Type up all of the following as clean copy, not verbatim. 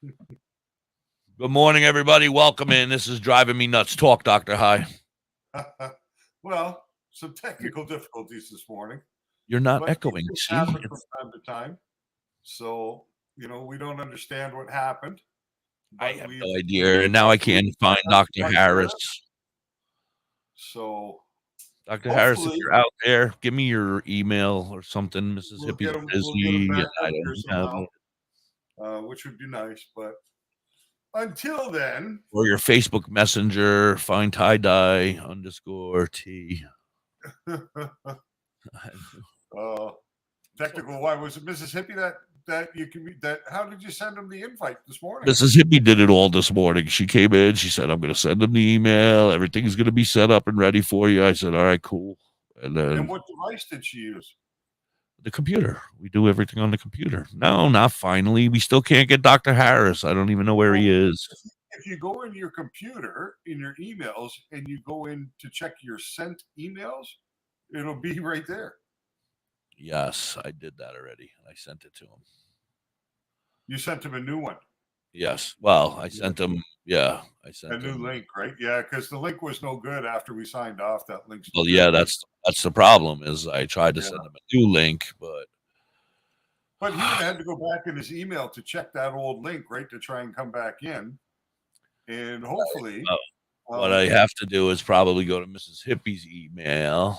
Good morning, everybody. Welcome in. This is Driving Me Nuts Talk, Dr. High. Well, some technical difficulties this morning, You're not but these echoing. things See? happen from time to time. So, we don't understand what happened, I but have we've no idea. And now I can't find Dr. Harris. So, Dr. Harris, if hopefully, you're out there, give me your email or something. Mississippi's we'll get them busy. back I up here don't have somehow, which would be nice. But until then, or your Facebook Messenger, find tie dye _T. technical. Why was it Mississippi that you can that? How did you send them the invite this morning? Mississippi did it all this morning. She came in. She said, I'm going to send them the email. Everything's going to be set up and ready for you. I said, all right, cool. And then what device did she use? The computer. We do everything on the computer. No, not finally. We still can't get Dr. Harris. I don't even know where he is. If you go in your computer, in your emails, and you go in to check your sent emails, it'll be right there. Yes, I did that already. I sent it to him. You sent him a new one. Yes. Well, I sent him. Yeah, I sent a new link, right? Yeah, because the link was no good after we signed off. That link. Well, yeah, that's the problem. Is I tried to send him a new link, but he would have had to go back in his email to check that old link, right, to try and come back in, and hopefully. What I have to do is probably go to Mrs. Hippie's email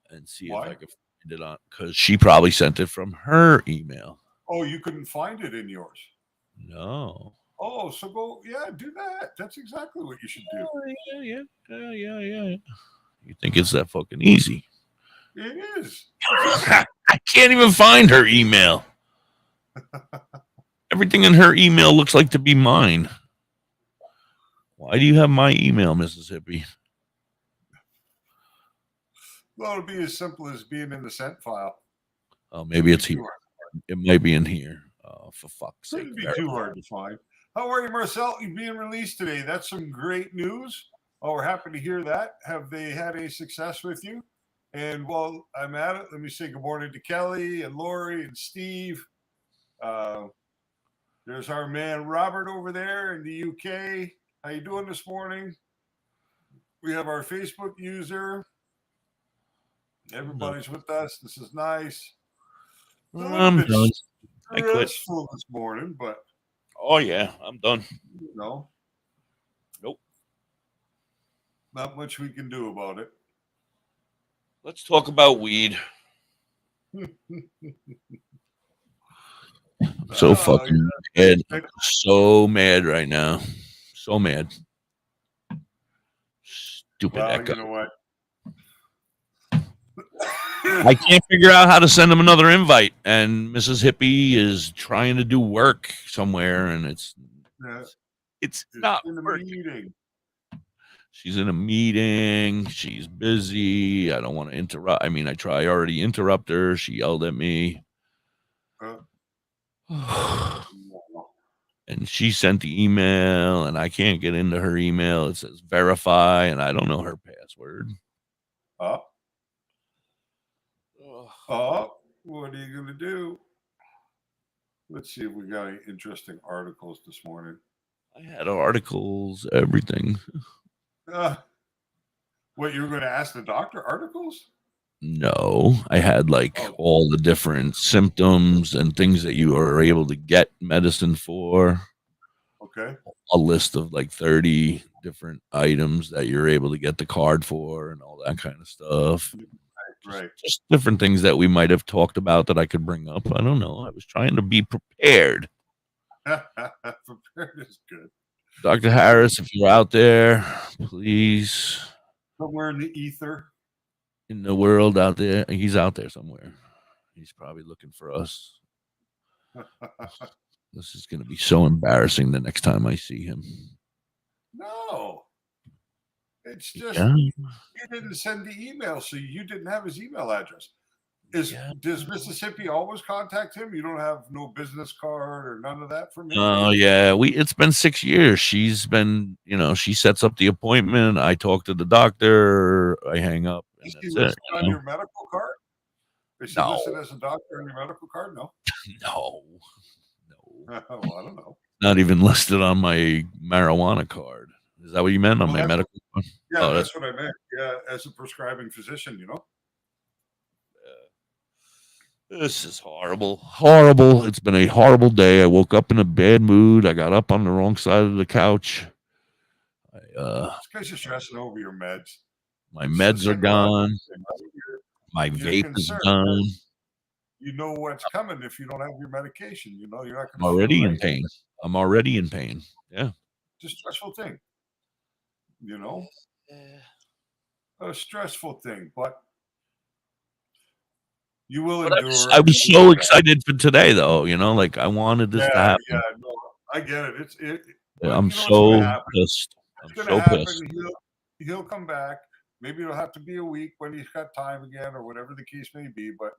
and see if I can find it on, because she probably sent it from her email. Oh, you couldn't find it in yours? No. Oh, so go, do that. That's exactly what you should do. Yeah. You think it's that fucking easy? It is. I can't even find her email. Everything in her email looks like to be mine. Why do you have my email, Mississippi? Well, it'll be as simple as being in the sent file. Oh, maybe it's here. It might be in here. For fuck's sake. Shouldn't be too hard to find. How are you, Marcel? You're being released today. That's some great news. Oh, we're happy to hear that. Have they had any success with you? And while I'm at it, let me say good morning to Kelly and Lori and Steve. There's our man Robert over there in the UK. How you doing this morning? We have our Facebook user. Everybody's with us. This is nice. I'm done. I quit. Stressful this morning, but oh yeah, I'm done. No. Nope. Not much we can do about it. Let's talk about weed. So fucking mad. I'm so mad right now. So mad. Stupid echo. You know what? I can't figure out how to send him another invite, and Mrs. Hippie is trying to do work somewhere, and it's not in a working. Meeting. She's in a meeting. She's busy. I don't want to interrupt. I mean, I already interrupt her. She yelled at me. And she sent the email, and I can't get into her email. It says verify, and I don't know her password. What are you going to do? Let's see if we got any interesting articles this morning. I had articles, everything. What, you were going to ask the doctor articles? No, I had all the different symptoms and things that you are able to get medicine for. Okay. A list of 30 different items that you're able to get the card for and all that kind of stuff. Right. Just different things that we might have talked about that I could bring up. I don't know. I was trying to be prepared. Prepared is good. Dr. Harris, if you're out there, please. Somewhere in the ether. In the world out there. He's out there somewhere. He's probably looking for us. This is going to be so embarrassing the next time I see him. No. It's just you didn't send the email, so you didn't have his email address. Does Mississippi always contact him? You don't have no business card or none of that for me? Oh, yeah. It's been 6 years. She's been, she sets up the appointment. I talk to the doctor. I hang up. Is he listed on your medical card? Is he listed as a doctor on your medical card? No. No. Well, I don't know. Not even listed on my marijuana card. Is that what you meant on Well, my medical card? Yeah, Oh, that's what I meant. Yeah, as a prescribing physician, this is horrible. Horrible. It's been a horrible day. I woke up in a bad mood. I got up on the wrong side of the couch. It's because you're stressing over your meds. My It's the meds are psychological gone. thing, right? My You're vape is concerned. gone. You know what's coming if you don't have your medication. You're not I'm going to already feel in right. pain. I'm already in pain. Yeah. It's a stressful thing. A stressful thing, but you will But endure. I was so excited for today, though. Like I wanted this to Yeah, happen. no, I get it. Yeah, But I'm you know what's going to so happen? pissed. I'm It's going so to happen. pissed. He'll come back. Maybe it'll have to be a week when he's got time again, or whatever the case may be. But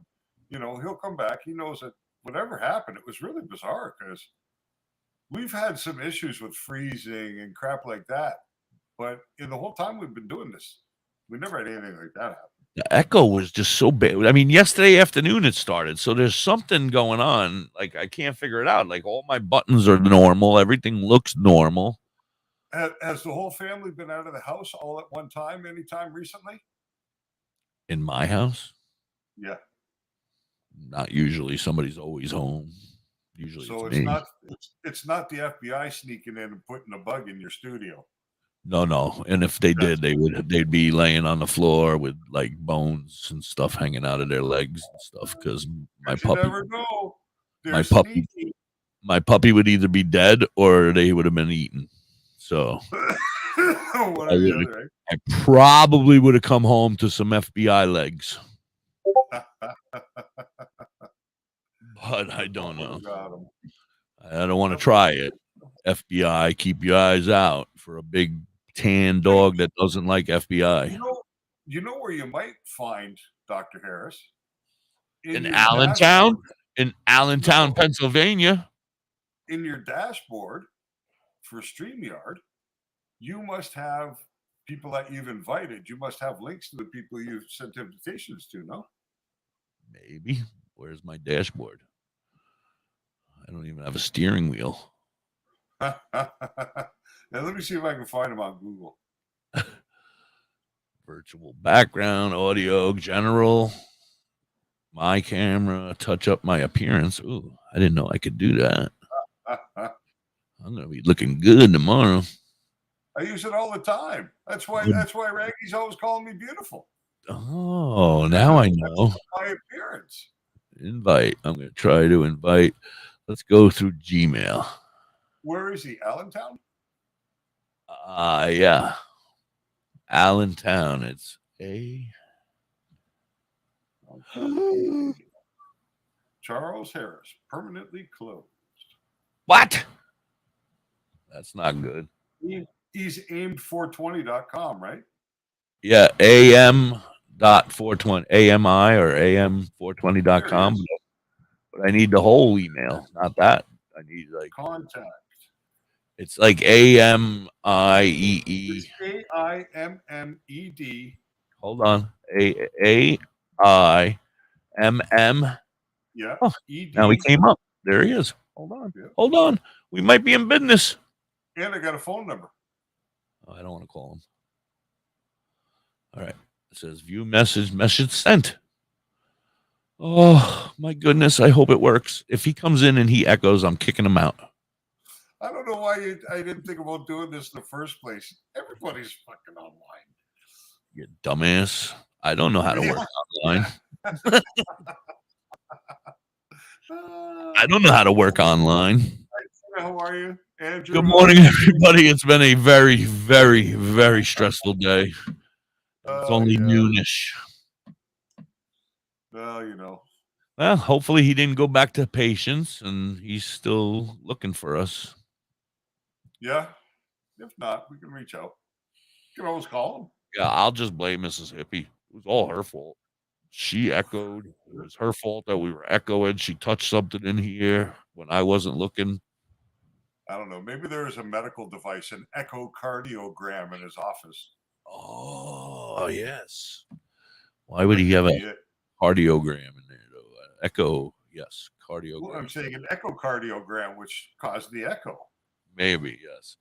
he'll come back. He knows that whatever happened, it was really bizarre because we've had some issues with freezing and crap like that. But in the whole time we've been doing this, we never had anything like that happen. The echo was just so bad. I mean, yesterday afternoon it started. So there's something going on. Like I can't figure it out. Like all my buttons are normal. Everything looks normal. Has the whole family been out of the house all at one time, anytime recently? In my house? Yeah. Not usually. Somebody's always home. Usually So it's me. It's not the FBI sneaking in and putting a bug in your studio. No. And if they did, they'd be laying on the floor with like bones and stuff hanging out of their legs and stuff. Because my puppy, never know. My puppy would either be dead or they would have been eaten. So I probably would have come home to some FBI legs. But I don't know. I don't want to try it. FBI, keep your eyes out for a big tan dog that doesn't like FBI. You know where you might find Dr. Harris? In Allentown? In Allentown, Pennsylvania. In your dashboard for StreamYard, you must have people that you've invited. You must have links to the people you've sent invitations to, no? Maybe. Where's my dashboard? I don't even have a steering wheel. Now, let me see if I can find them on Google. Virtual background, audio, general, my camera, touch up my appearance. Ooh, I didn't know I could do that. I'm gonna be looking good tomorrow. I use it all the time. That's why Raggy's always calling me beautiful. Oh, now I know. My appearance. Invite. I'm gonna try to invite. Let's go through Gmail. Where is he? Allentown? Yeah. Allentown. It's Charles Harris, permanently closed. What? That's not good. He's aimed420.com, right? Yeah, am.420, AMI or am420.com. But I need the whole email, not that. I need like contact. It's like AMIEE. AIMMED. Hold on. AIMM. Yeah. Oh, now he came up. There he is. Hold on. Yeah. Hold on. We might be in business. And I got a phone number. Oh, I don't want to call him. All right. It says view message sent. Oh, my goodness. I hope it works. If he comes in and he echoes, I'm kicking him out. I don't know why I didn't think about doing this in the first place. Everybody's fucking online. You dumbass. I don't know how to work online. I don't know how to work online. How are you, Andrew? Good morning, everybody. It's been a very, very, very stressful day. It's only noonish. Well, you know. Well, hopefully he didn't go back to patients and he's still looking for us. Yeah. If not, we can reach out. You can always call him. Yeah, I'll just blame Mrs. Hippie. It was all her fault. She echoed. It was her fault that we were echoing. She touched something in here when I wasn't looking. I don't know. Maybe there is a medical device, an echocardiogram in his office. Oh, yes. Why would he have a cardiogram in there, though? Echo, yes. Well, I'm cardiogram. saying an echocardiogram, which caused the echo. Maybe, yes.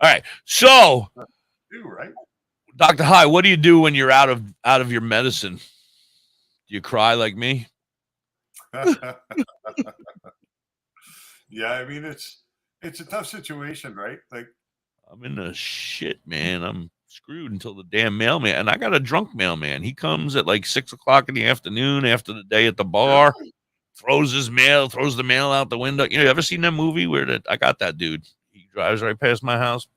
All right. So, Too, right? Dr. High, what do you do when you're out of your medicine? Do you cry like me? Yeah, I mean it's a tough situation, right? Like, I'm in the shit, man. I'm screwed until the damn mailman. And I got a drunk mailman. He comes at like 6 o'clock in the afternoon after the day at the bar, throws the mail out the window. You ever seen that movie where I got that dude? He drives right past my house.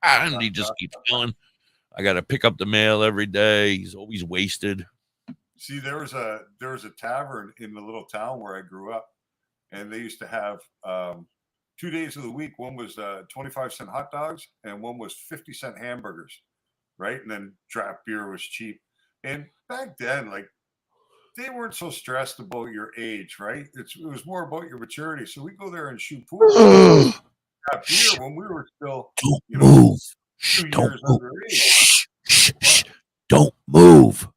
And he just keeps going. I got to pick up the mail every day. He's always wasted. see, there was a tavern in the little town where I grew up, and they used to have 2 days of the week. One was 25-cent hot dogs, and one was 50-cent hamburgers, right? And then draft beer was cheap. And back then, like, they weren't so stressed about your age, right? It was more about your maturity. So we go there and shoot pool. Have beer when we were still, Don't you know, move. 2 Don't years move. underage. Don't move.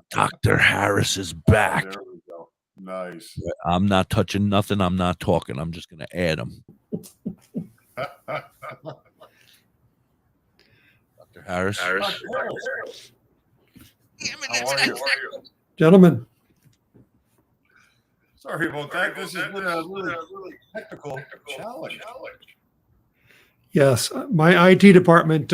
Dr. Harris is back. There we go. Nice. I'm not touching nothing. I'm not talking. I'm just going to add them. Dr. Harris. How are you? Gentlemen, Sorry about that. This has been a really technical challenge. yes, my IT department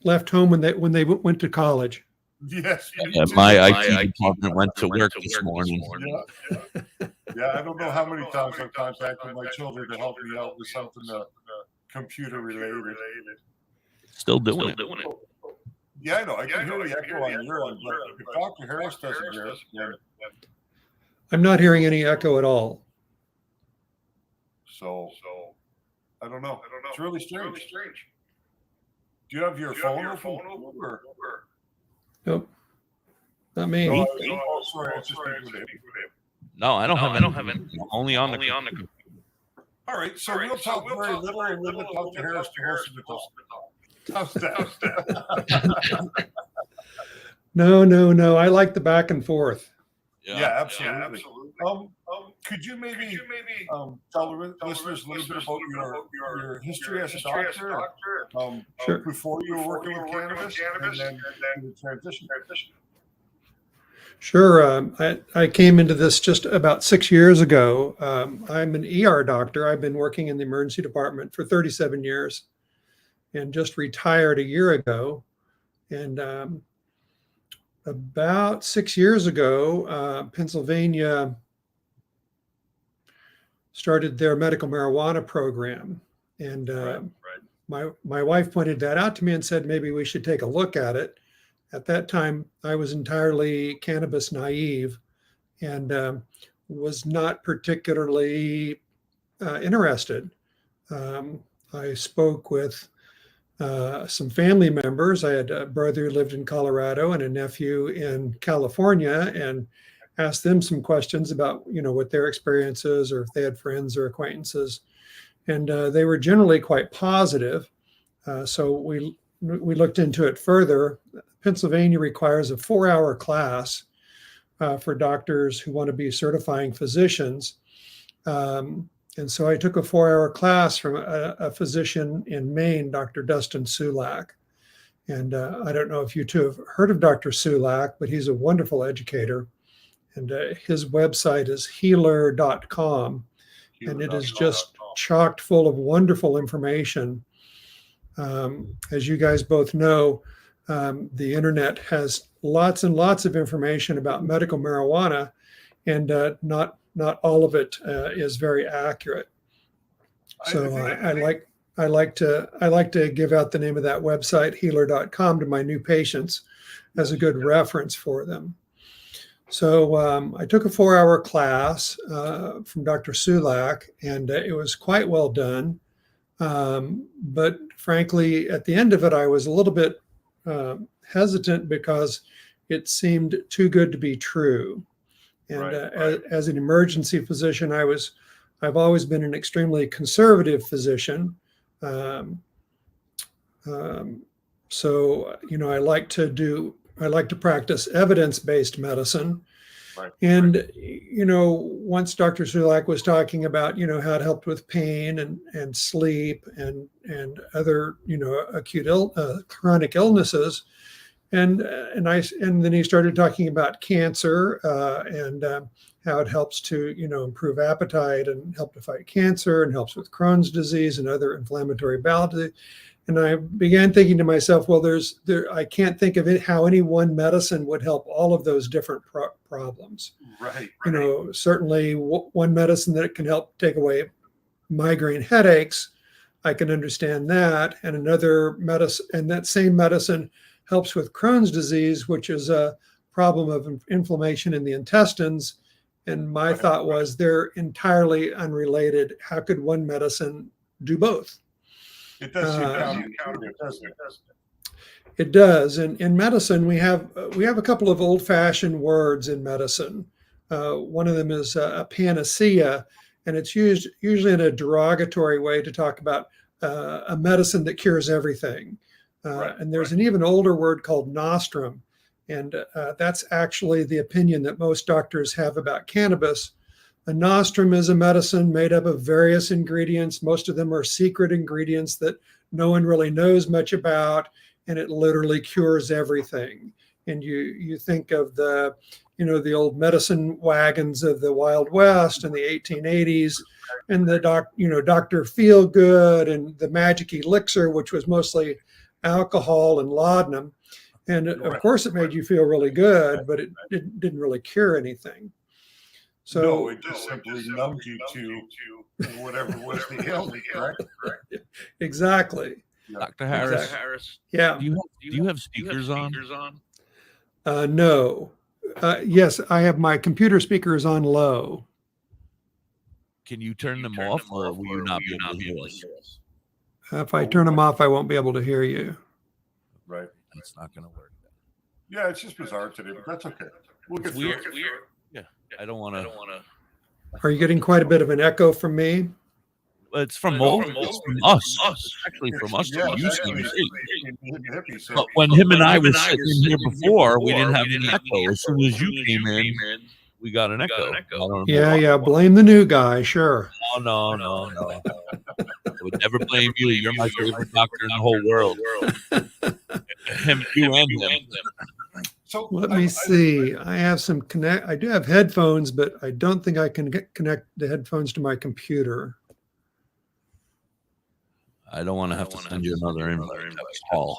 left home when they went to college. Yes. Yeah, my IT department went to work this morning. Yeah, I don't know how many times I've contacted my children to help me out with something computer related. Still doing it. Yeah, I know. I can hear the echo on your end, but if Dr. Harris doesn't hear it, then I'm not hearing any echo at all. so I don't know. It's really strange. Do you have your phone open? Or? Nope, not me. Oh, sorry, it's just people. No, I don't have any. Only on the computer. All right, so we'll talk very little and limit Dr. Harris to most of the talk. How's that? No. I like the back and forth. Yeah, absolutely. Could you maybe tell the listeners a little bit about your history as a doctor? Sure. Before you were working with cannabis, and then the transition. Sure. I came into this just about 6 years ago. I'm an ER doctor. I've been working in the emergency department for 37 years and just retired a year ago. And about 6 years ago, Pennsylvania started their medical marijuana program. And my wife pointed that out to me and said, maybe we should take a look at it. At that time, I was entirely cannabis naive and was not particularly interested. I spoke with some family members. I had a brother who lived in Colorado and a nephew in California, and asked them some questions about, what their experiences or if they had friends or acquaintances. And they were generally quite positive. So we looked into it further. Pennsylvania requires a 4-hour class for doctors who want to be certifying physicians. And so I took a 4-hour class from a physician in Maine, Dr. Dustin Sulak. And I don't know if you two have heard of Dr. Sulak, but he's a wonderful educator. And his website is healer.com. And it is just chocked full of wonderful information. As you guys both know, the internet has lots and lots of information about medical marijuana, and not all of it is very accurate. So I like to give out the name of that website, healer.com, to my new patients as a good reference for them. So I took a 4-hour class from Dr. Sulak, and it was quite well done. But frankly, at the end of it, I was a little bit hesitant because it seemed too good to be true. And as an emergency physician, I've always been an extremely conservative physician. So I like to practice evidence-based medicine. And, once Dr. Sulak was talking about, how it helped with pain and sleep and other, chronic illnesses. And then he started talking about cancer and how it helps to, improve appetite and help to fight cancer and helps with Crohn's disease and other inflammatory bowel disease. And I began thinking to myself, well, I can't think of it how any one medicine would help all of those different problems. Right. Certainly one medicine that can help take away migraine headaches, I can understand that. And another medicine, and that same medicine helps with Crohn's disease, which is a problem of inflammation in the intestines. And my thought was they're entirely unrelated. How could one medicine do both? It does seem counterintuitive, doesn't it? It does. And in medicine, we have a couple of old-fashioned words in medicine. One of them is a panacea, and it's used usually in a derogatory way to talk about a medicine that cures everything. And there's an even older word called nostrum, and that's actually the opinion that most doctors have about cannabis. A nostrum is a medicine made up of various ingredients. Most of them are secret ingredients that no one really knows much about, and it literally cures everything. And you think of the old medicine wagons of the Wild West in the 1880s, and the Dr. Feelgood and the magic elixir, which was mostly alcohol and laudanum. And of course, it made you feel really good, but it didn't really cure anything. So no, it just simply numbed you to whatever was the ailment, right? Exactly. Dr. Harris. Exactly. Yeah. Do you have speakers on? No. Yes, I have my computer speakers on low. Can you turn them off, or will you not be able to hear us? If I turn them off, I won't be able to hear you. Right. That's not going to work. Yeah, it's just bizarre today, but that's okay. We'll get through it. Yeah, I don't want to. Are you getting quite a bit of an echo from me? It's from us. It's actually from us. Yeah, You seem exactly. to see. But when him and I was sitting here before, we didn't have any echo. As soon as you came in, we got an echo. Yeah. Blame the new guy. Sure. No. I would never blame you. You're my favorite doctor in the whole world. Him, you and him. So let me see. I do have headphones, but I don't think I can connect the headphones to my computer. I don't want to have to send you another invite. Hell.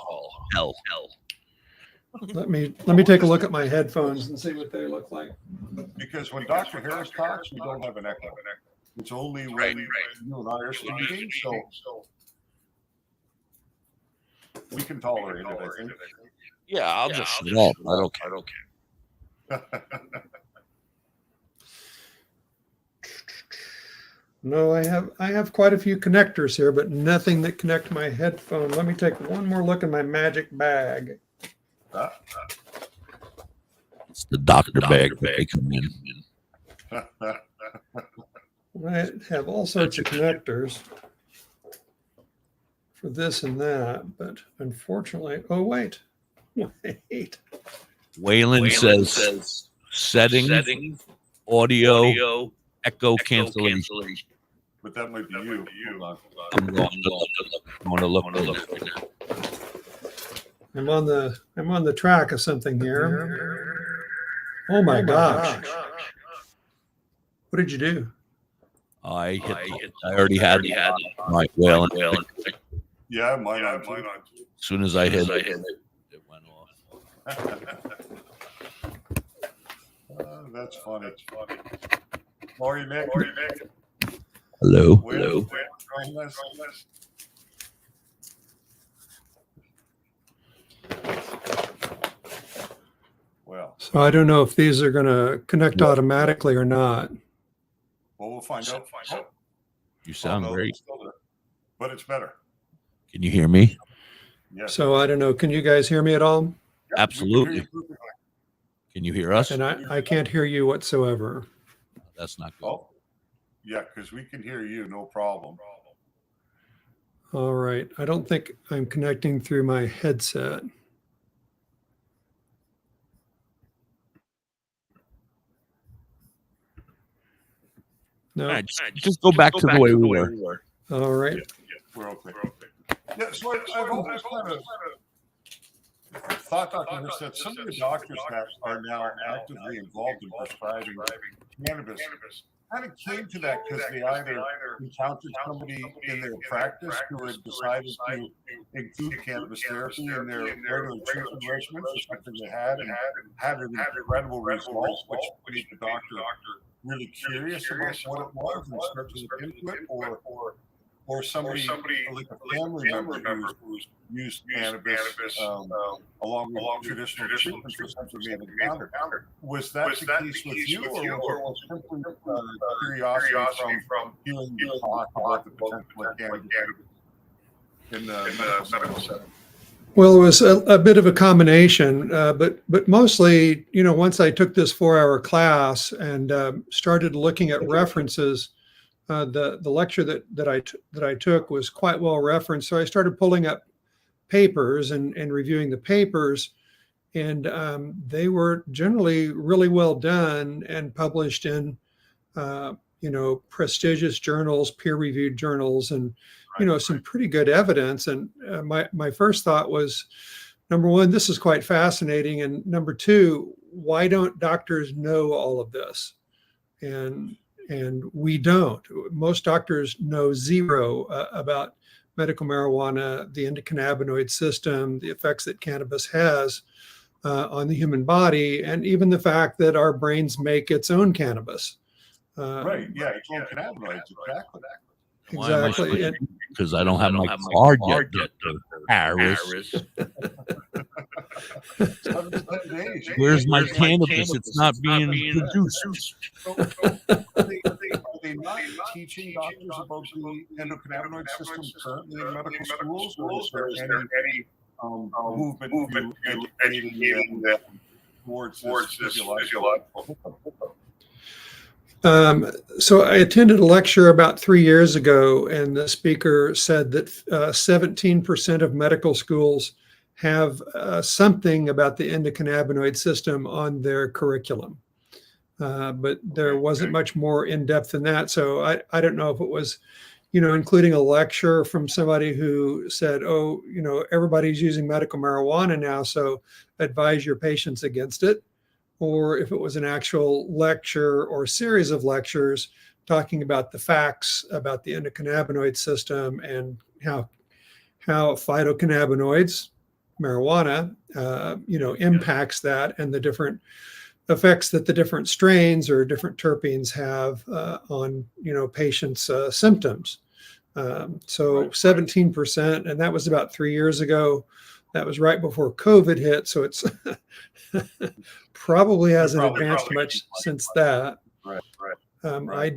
Let me take a look at my headphones and see what they look like. Because when Dr. Harris talks, we don't have an echo. It's only when you and I are speaking, so we can tolerate it, I think. Yeah, I'll just shut up. I don't care. No, I have quite a few connectors here, but nothing that connect my headphone. Let me take one more look in my magic bag. It's the doctor bag that they come in. I have all sorts of connectors for this and that, but unfortunately, wait. Waylon says settings, audio, echo cancellation. But that might be you. I'm going to look right now. I'm on the track of something here. Oh my gosh. What did you do? I already had my Waylon. Yeah, mine on too. As soon as I hit it, it went off. That's funny. How are you, Nick? Hello. Well, so I don't know if these are going to connect automatically or not. Well, we'll find out. You sound great. But it's better. Can you hear me? Yes. So I don't know. Can you guys hear me at all? Absolutely. Can you hear us? And I can't hear you whatsoever. That's not good. Oh, yeah, because we can hear you, no problem. All right. I don't think I'm connecting through my headset. No. All right, just go back to the way we were. All right. We're okay. Yeah, so I've always kind of thought, Dr. Nurse, that some of the doctors that are now actively involved in prescribing cannabis kind of came to that because they either encountered somebody in their practice who had decided to include cannabis therapy in their regular treatment regimen for something they had and had an incredible result, which made the doctor really curious about what it was and start to look into it, or somebody like a family member who's used cannabis along with traditional treatments for something they had encountered. Was that the case with you, or was it simply curiosity from hearing you talk about the potential of cannabis in the medical setting? Well, it was a bit of a combination, but mostly, once I took this 4-hour class and started looking at references, the lecture that I took was quite well referenced. So I started pulling up papers and reviewing the papers, and they were generally really well done and published in prestigious journals, peer-reviewed journals, and some pretty good evidence. And my first thought was, number one, this is quite fascinating, and number two, why don't doctors know all of this? And we don't. Most doctors know zero about medical marijuana, the endocannabinoid system, the effects that cannabis has on the human body, and even the fact that our brains make its own cannabis. Right. Yeah. Its own cannabinoids. Exactly. Because I don't have my card yet, Dr. Harris. Where's my cannabis? It's not being produced. Are they not teaching doctors about the endocannabinoid system currently in medical schools, or is there any movement to educating them towards this physiological? So I attended a lecture about 3 years ago, and the speaker said that 17% of medical schools have something about the endocannabinoid system on their curriculum. But there wasn't much more in depth than that. So I don't know if it was, including a lecture from somebody who said, oh, everybody's using medical marijuana now, so advise your patients against it. Or if it was an actual lecture or series of lectures talking about the facts about the endocannabinoid system and how phytocannabinoids, marijuana, impacts that, and the different effects that the different strains or different terpenes have on patients' symptoms. So 17%, and that was about 3 years ago. That was right before COVID hit, so it's probably hasn't advanced much since that. I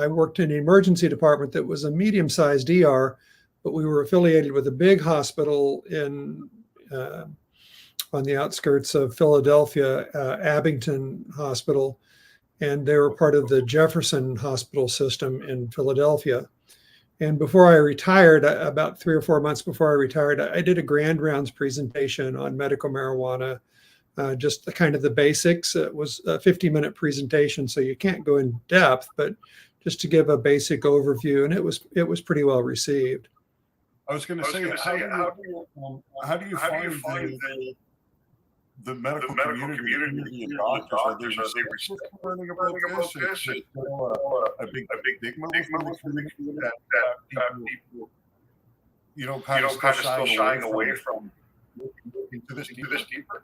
worked in the emergency department that was a medium-sized ER, but we were affiliated with a big hospital on the outskirts of Philadelphia, Abington Hospital, and they were part of the Jefferson Hospital system in Philadelphia. And before I retired, about 3 or 4 months before I retired, I did a grand rounds presentation on medical marijuana, just the kind of the basics. It was a 50-minute presentation, so you can't go in depth, but just to give a basic overview, and it was pretty well received. I was going to say, how do you find the medical community and doctors? Are they learning about this? Is it a big stigma that people, kind of still shying away from into this deeper?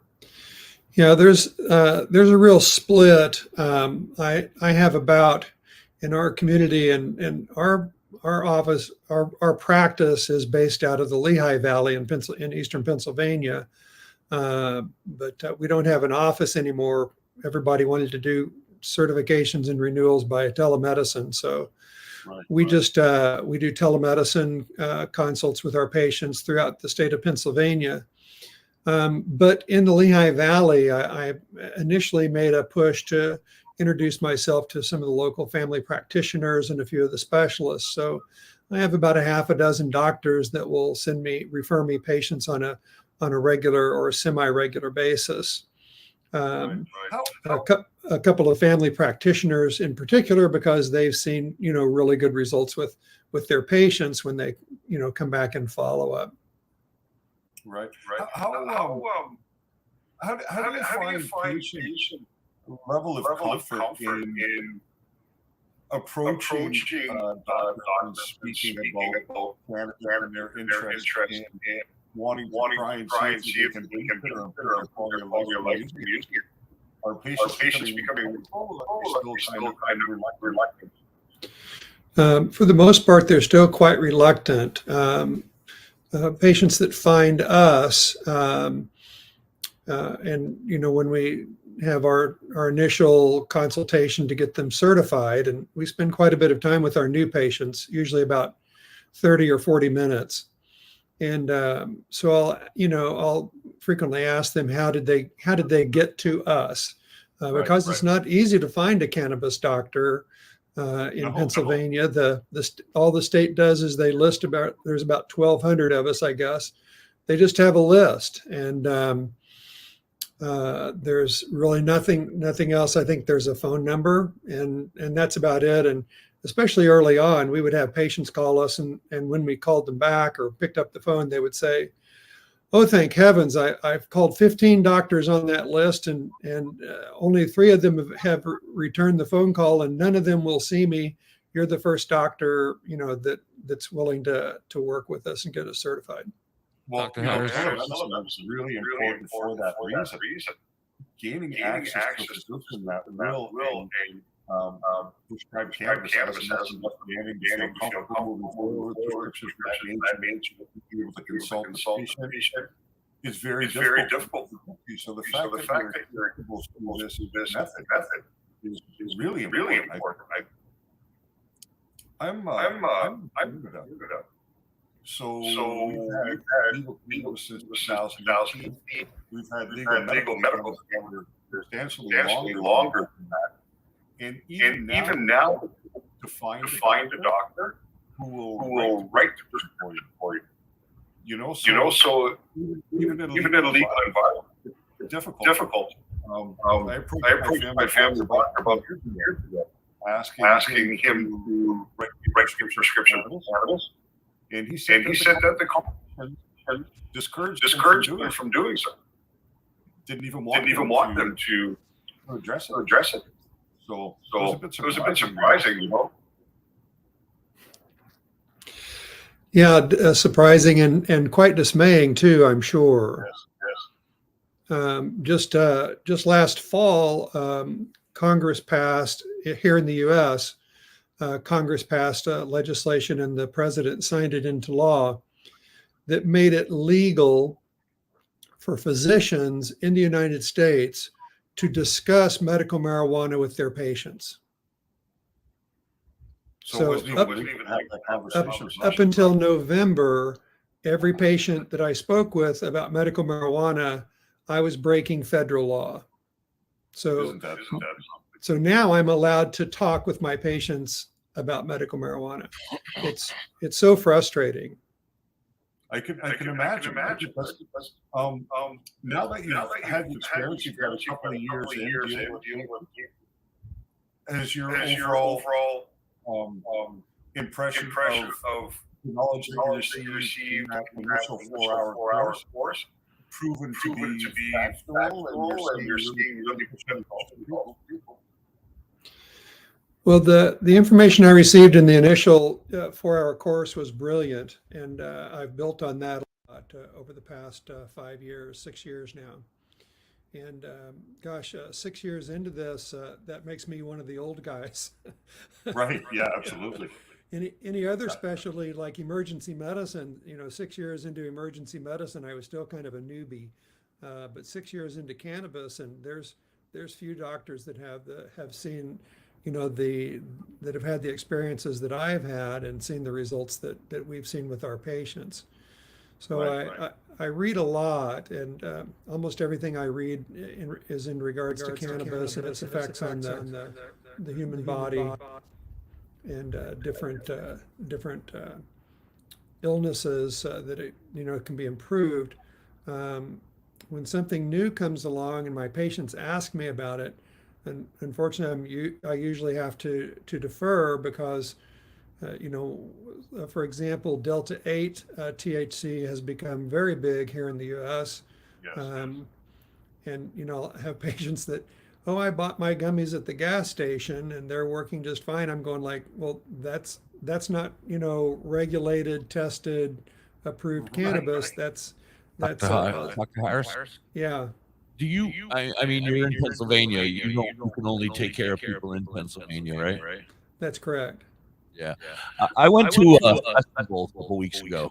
Yeah, there's a real split. I have about, in our community, and our office, our practice is based out of the Lehigh Valley in eastern Pennsylvania. But we don't have an office anymore. Everybody wanted to do certifications and renewals by telemedicine. So we do telemedicine consults with our patients throughout the state of Pennsylvania. But in the Lehigh Valley, I initially made a push to introduce myself to some of the local family practitioners and a few of the specialists. So I have about a half a dozen doctors that will refer me patients on a regular or semi-regular basis. How, A couple of family practitioners in particular, because they've seen, really good results with their patients when they, come back and follow up. right. How do you find patient level of comfort in approaching doctors and speaking about cannabis and their interest in wanting to try and see if they can benefit or improve their quality of life from using it? Are patients becoming still kind of reluctant? For the most part, they're still quite reluctant. Patients that find us, and when we have our initial consultation to get them certified, and we spend quite a bit of time with our new patients, usually about 30 or 40 minutes. And so I'll frequently ask them, how did they get to us? Because it's not easy to find a cannabis doctor in Pennsylvania. All the state does is they list there's about 1,200 of us, I guess. They just have a list, and there's really nothing else. I think there's a phone number, and that's about it. And especially early on, we would have patients call us, and when we called them back or picked up the phone, they would say, "Oh, thank heavens, I've called 15 doctors on that list, and only 3 of them have returned the phone call, and none of them will see me. You're the first doctor, that's willing to work with us and get us certified." Well, Dr. is really important for that reason. Gaining access to a physician that will prescribe cannabis has enough standing to feel comfortable moving forward with prescriptions. That means you will be able to consult the patient. It's very difficult. So the fact that you're able to do this method is really important. I'm good up. So we've had legal since 2018. We've had legal medical substantially longer than that. And even now, to find a doctor who will write the prescription for you, so even in a legal environment, it's difficult. I approached my family doctor about years ago, asking him to write prescription cannabis. And he said that the company discouraged him from doing so. Didn't even want them to address it. So it was a bit surprising, Yeah, surprising and quite dismaying too, I'm sure. Yes. Just last fall, Congress passed here in the U.S. Congress passed legislation, and the president signed it into law that made it legal for physicians in the United States to discuss medical marijuana with their patients. So up until November, every patient that I spoke with about medical marijuana, I was breaking federal law. So now I'm allowed to talk with my patients about medical marijuana. It's so frustrating. I can imagine. Now that you've had the experience, you've got a couple of years in dealing with it, as your overall impression of the knowledge that you received in that initial 4-hour course proven to be factual, and you're seeing really good people? Well, the information I received in the initial 4-hour course was brilliant, and I've built on that a lot over the past 6 years now. And 6 years into this, that makes me one of the old guys. Right. Yeah, absolutely. Any other specialty like emergency medicine, 6 years into emergency medicine, I was still kind of a newbie. But 6 years into cannabis, and there's few doctors that have seen, that have had the experiences that I've had and seen the results that we've seen with our patients. So I read a lot, and almost everything I read is in regards to cannabis and its effects on the human body and different illnesses that it can be improved. when something new comes along and my patients ask me about it, and unfortunately, I usually have to defer because, for example, Delta 8 THC has become very big here in the U.S. Yes. And I'll have patients that, oh, I bought my gummies at the gas station and they're working just fine. I'm going like, well, that's not regulated, tested, approved cannabis. That's Dr. Harris, yeah. do you? I mean, you're in Pennsylvania. You can only take care of people in Pennsylvania, right? That's correct. Yeah. I went to a festival a couple weeks ago.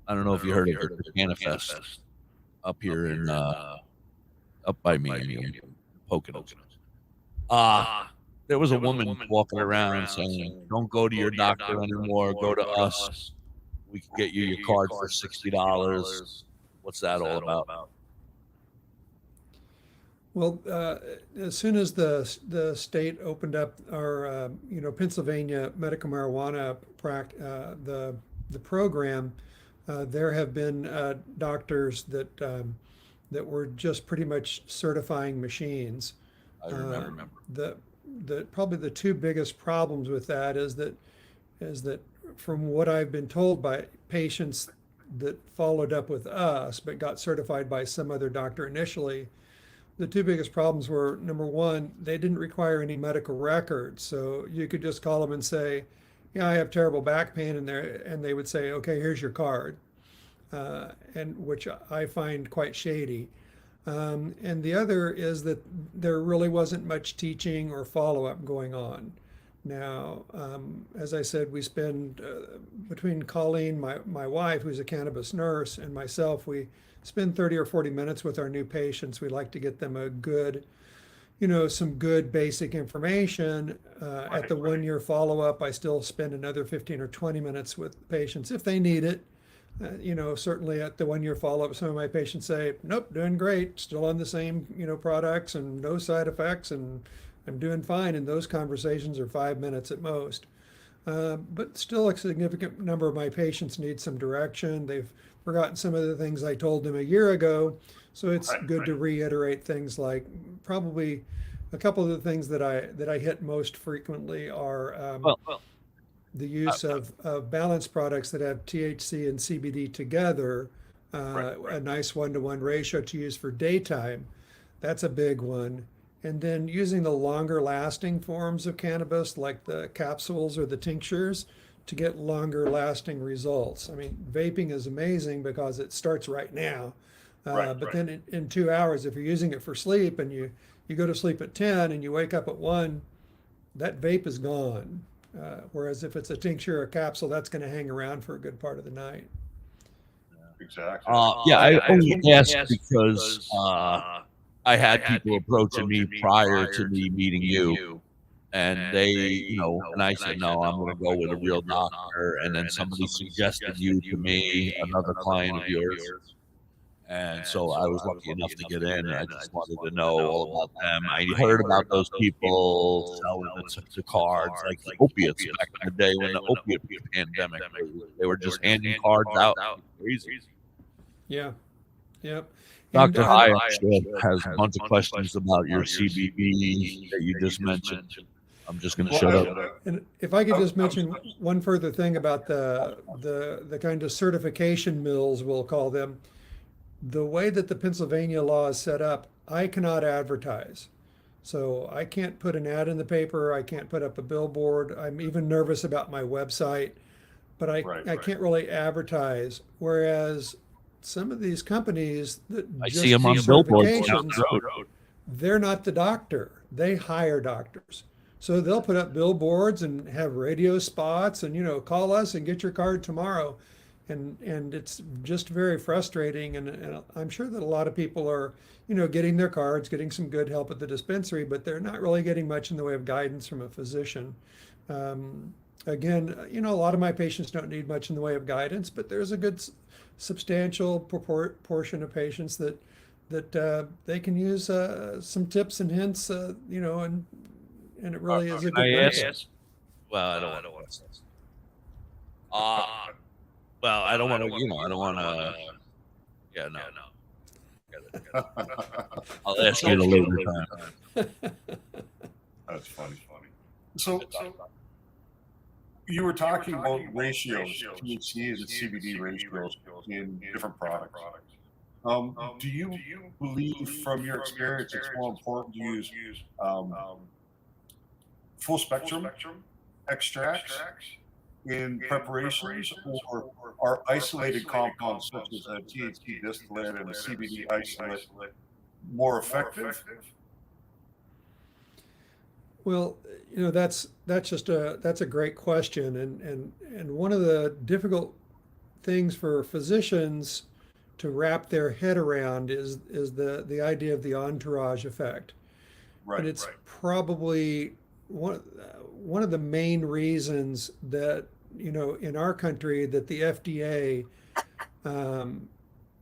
I don't know if you heard of it, the Canafest up here in up by me, Poconos. There was a woman walking around saying, "Don't go to your doctor anymore. Go to us. We can get you your card for $60." What's that all about? Well, as soon as the state opened up our Pennsylvania medical marijuana the program, there have been doctors that were just pretty much certifying machines. I remember. Probably the two biggest problems with that is that from what I've been told by patients that followed up with us but got certified by some other doctor initially, the two biggest problems were, number one, they didn't require any medical records. So you could just call them and say, yeah, I have terrible back pain, and they would say, okay, here's your card, and which I find quite shady. And the other is that there really wasn't much teaching or follow-up going on. Now, as I said, we spend, between Colleen, my wife, who's a cannabis nurse, and myself, we spend 30 or 40 minutes with our new patients. We like to get them a good, some good basic information. At the 1 year follow-up, I still spend another 15 or 20 minutes with patients if they need it. Certainly at the 1 year follow-up, some of my patients say, nope, doing great, still on the same, products and no side effects, and I'm doing fine. And those conversations are 5 minutes at most. But still a significant number of my patients need some direction. They've forgotten some of the things I told them a year ago. So it's good to reiterate things like, probably a couple of the things that I hit most frequently are the use of balanced products that have THC and CBD together, a nice 1-to-1 ratio to use for daytime. That's a big one. And then using the longer lasting forms of cannabis, like the capsules or the tinctures, to get longer lasting results. I mean, vaping is amazing because it starts right now. But then in 2 hours, if you're using it for sleep and you go to sleep at 10 and you wake up at 1, that vape is gone. Whereas if it's a tincture or a capsule, that's going to hang around for a good part of the night. Exactly. I only asked because I had people approaching me prior to me meeting you, and they, and I said, no, I'm going to go with a real doctor. And then somebody suggested you to me, another client of yours. And so I was lucky enough to get in. I just wanted to know all about them. I heard about those people selling the cards, like the opiates back in the day when the opiate pandemic, they were just handing cards out. Crazy. Yeah. Yep. Dr. Hayek has a bunch of questions about your CBD that you just mentioned. I'm just going to shut up. And if I could just mention one further thing about the kind of certification mills, we'll call them. The way that the Pennsylvania law is set up, I cannot advertise. So I can't put an ad in the paper. I can't put up a billboard. I'm even nervous about my website, but I can't really advertise. Whereas some of these companies that I see them on billboards down the road. They're not the doctor. They hire doctors. So they'll put up billboards and have radio spots and, call us and get your card tomorrow. And it's just very frustrating. And I'm sure that a lot of people are, getting their cards, getting some good help at the dispensary, but they're not really getting much in the way of guidance from a physician. Again, a lot of my patients don't need much in the way of guidance, but there's a good substantial portion of patients that they can use some tips and hints, and it really is a good benefit. Well, I don't want to. Well, I don't want to. I don't want to. Yeah, no. I'll ask you at a later time. That's funny. So you were talking about ratios, THC and CBD ratios in different products. Do you believe, from your experience, it's more important to use full spectrum extracts in preparations, or are isolated compounds such as a THC distillate and a CBD isolate more effective? Well, that's a great question, and one of the difficult things for physicians to wrap their head around is the idea of the entourage effect. Right. And it's probably one of the main reasons that, in our country, that the FDA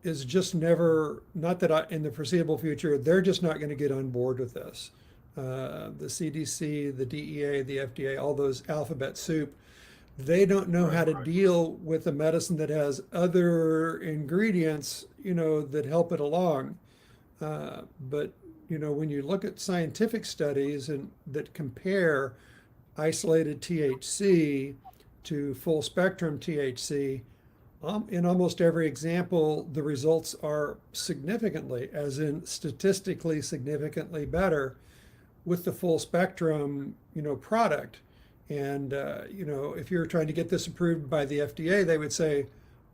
is just never, not that in the foreseeable future, they're just not going to get on board with this. The CDC, the DEA, the FDA, all those alphabet soup, they don't know how to deal with a medicine that has other ingredients, that help it along. But when you look at scientific studies and that compare isolated THC to full spectrum THC, in almost every example, the results are significantly, as in statistically significantly better with the full spectrum, product. And, if you're trying to get this approved by the FDA, they would say,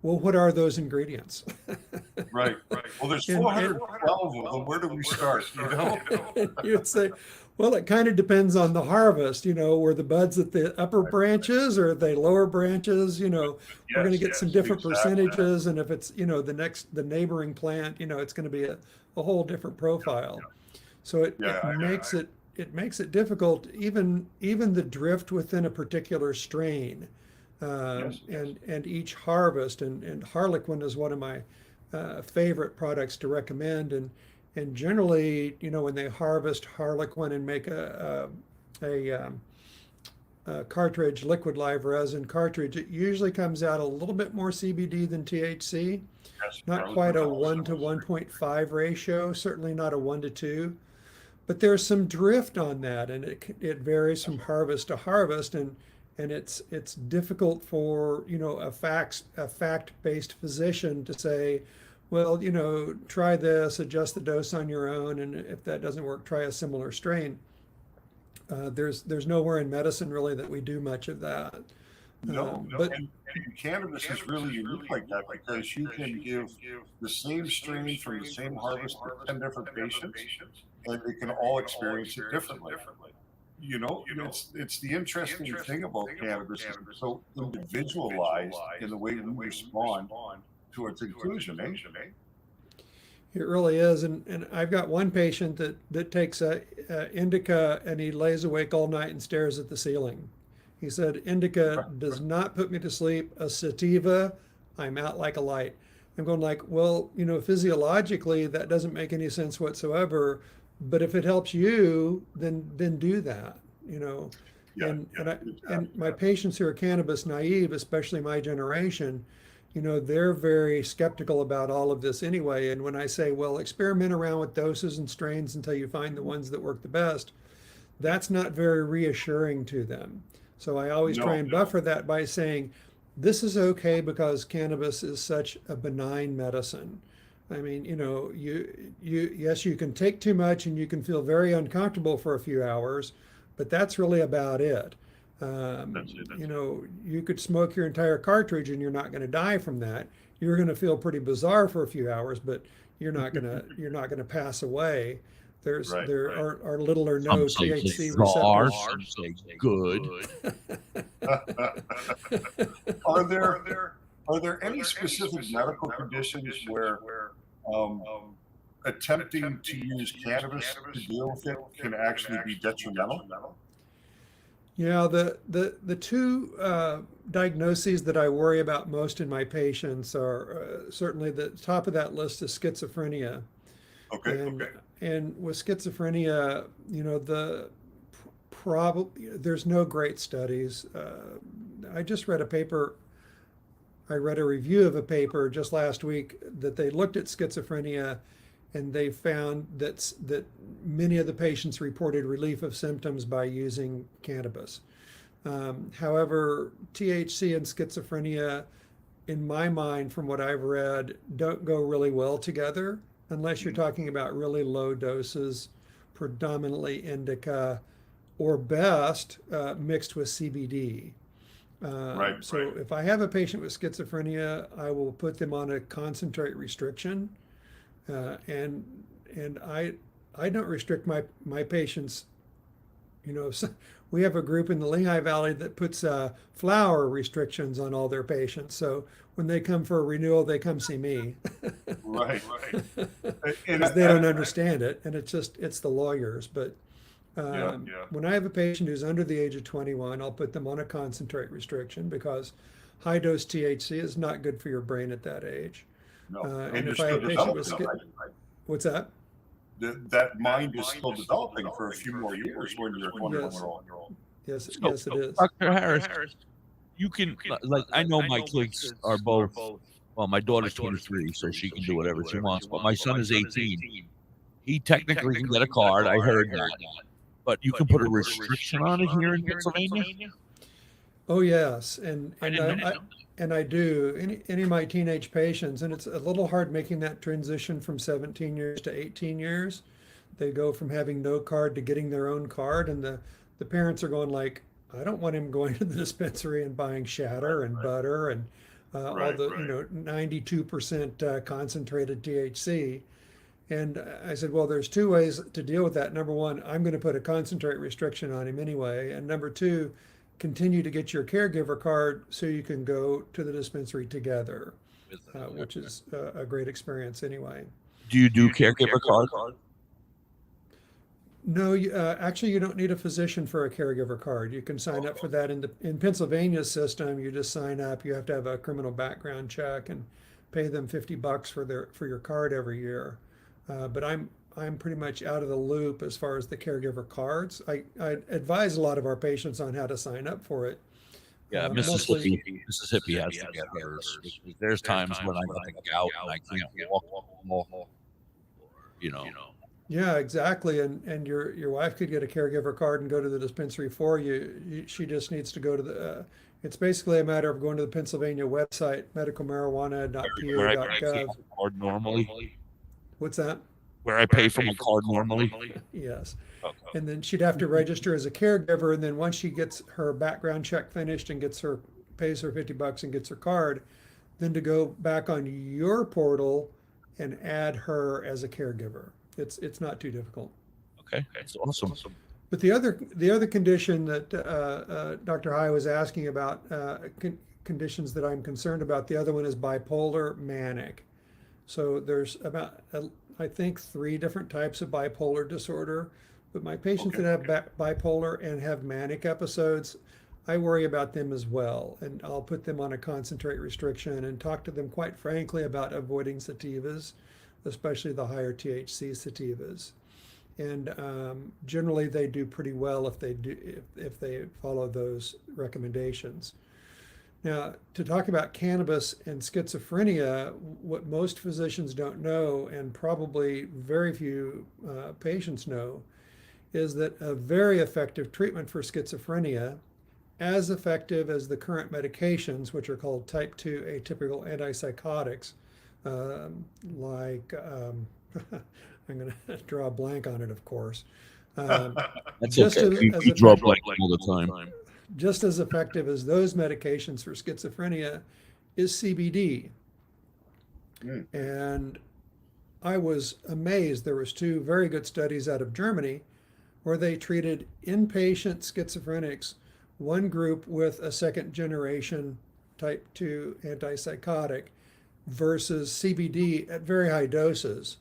well, what are those ingredients? Right. Well, there's 412 of them. Where do we start? You'd say, well, it kind of depends on the harvest. Were the buds at the upper branches or the lower branches? We're going to get some different percentages. And if it's, the neighboring plant, it's going to be a whole different profile. So it makes it difficult, even the drift within a particular strain. And each harvest, and Harlequin is one of my favorite products to recommend. And generally, when they harvest Harlequin and make a cartridge, liquid live resin cartridge, it usually comes out a little bit more CBD than THC. Not quite a 1 to 1.5 ratio, certainly not a 1 to 2. But there's some drift on that, and it varies from harvest to harvest, and it's difficult for a fact-based physician to say, well, try this, adjust the dose on your own, and if that doesn't work, try a similar strain. There's nowhere in medicine really that we do much of that. But cannabis is really unique like that, because you can give the same strain from the same harvest to 10 different patients, and they can all experience it differently. It's the interesting thing about cannabis is it's so individualized in the way we respond to its inclusion, eh? It really is, and I've got one patient that takes a indica and he lays awake all night and stares at the ceiling. He said, indica does not put me to sleep. A sativa, I'm out like a light. I'm going like, well, physiologically that doesn't make any sense whatsoever. But if it helps you, then do that. And my patients who are cannabis naive, especially my generation, they're very skeptical about all of this anyway. And when I say, well, experiment around with doses and strains until you find the ones that work the best, that's not very reassuring to them. So I always try and buffer that by saying, this is okay because cannabis is such a benign medicine. I mean, yes, you can take too much and you can feel very uncomfortable for a few hours, but that's really about it. You could smoke your entire cartridge and you're not going to die from that. You're going to feel pretty bizarre for a few hours, but you're not going to pass away. There are little or no THC receptors. Some say good. Are there any specific medical conditions where attempting to use cannabis to deal with it can actually be detrimental? Yeah, the two diagnoses that I worry about most in my patients are certainly the top of that list is schizophrenia. And with schizophrenia, there's no great studies. I just read a paper. I read a review of a paper just last week that they looked at schizophrenia and they found that many of the patients reported relief of symptoms by using cannabis. However, THC and schizophrenia, in my mind, from what I've read, don't go really well together unless you're talking about really low doses, predominantly indica, or best mixed with CBD. So if I have a patient with schizophrenia, I will put them on a concentrate restriction, and I don't restrict my patients. So we have a group in the Lehigh Valley that puts flower restrictions on all their patients. So when they come for a renewal, they come see me. Right. Because they don't understand it, and it's the lawyers. But when I have a patient who's under the age of 21, I'll put them on a concentrate restriction because high dose THC is not good for your brain at that age. No. And if I have a patient with what's that? That mind is still developing for a few more years when you're a 21-year-old. Yes, yes, it is. Dr. Harris, you can, like, I know my kids are both, well, my daughter's 23, so she can do whatever she wants, but my son is 18. He technically can get a card. I heard that. But you can put a restriction on it here in Pennsylvania? Oh, yes. And I do. Any of my teenage patients, and it's a little hard making that transition from 17 years to 18 years. They go from having no card to getting their own card, and the parents are going like, I don't want him going to the dispensary and buying shatter and butter and all the 92% concentrated THC. And I said, well, there's two ways to deal with that. Number one, I'm going to put a concentrate restriction on him anyway. And number two, continue to get your caregiver card so you can go to the dispensary together, which is a great experience anyway. Do you do caregiver card? No, actually, you don't need a physician for a caregiver card. You can sign up for that in Pennsylvania's system. You just sign up. You have to have a criminal background check and pay them $50 for your card every year. But I'm pretty much out of the loop as far as the caregiver cards. I advise a lot of our patients on how to sign up for it. Yeah, Mississippi has to get hers. There's times when I got the gout and I can't walk. Yeah, exactly. And your wife could get a caregiver card and go to the dispensary for you. She just needs to go to the. It's basically a matter of going to the Pennsylvania website, medicalmarijuana.pa.gov. Card normally. What's that? Where I pay for my card normally. Yes. Okay. And then she'd have to register as a caregiver, and then once she gets her background check finished and pays her $50 and gets her card, then to go back on your portal and add her as a caregiver. It's not too difficult. Okay, that's awesome. But the other condition that Dr. High was asking about, conditions that I'm concerned about, the other one is bipolar manic. So there's about, I think, 3 different types of bipolar disorder. But my patients that have bipolar and have manic episodes, I worry about them as well. And I'll put them on a concentrate restriction and talk to them quite frankly about avoiding sativas, especially the higher THC sativas. And generally they do pretty well if they follow those recommendations. Now, to talk about cannabis and schizophrenia, what most physicians don't know, and probably very few patients know, is that a very effective treatment for schizophrenia, as effective as the current medications, which are called type 2 atypical antipsychotics, I'm going to draw a blank on it, of course. That's okay. You draw a blank all the time. Just as effective as those medications for schizophrenia is CBD. And I was amazed. There was 2 very good studies out of Germany where they treated inpatient schizophrenics, one group with a second generation type 2 antipsychotic versus CBD at very high doses.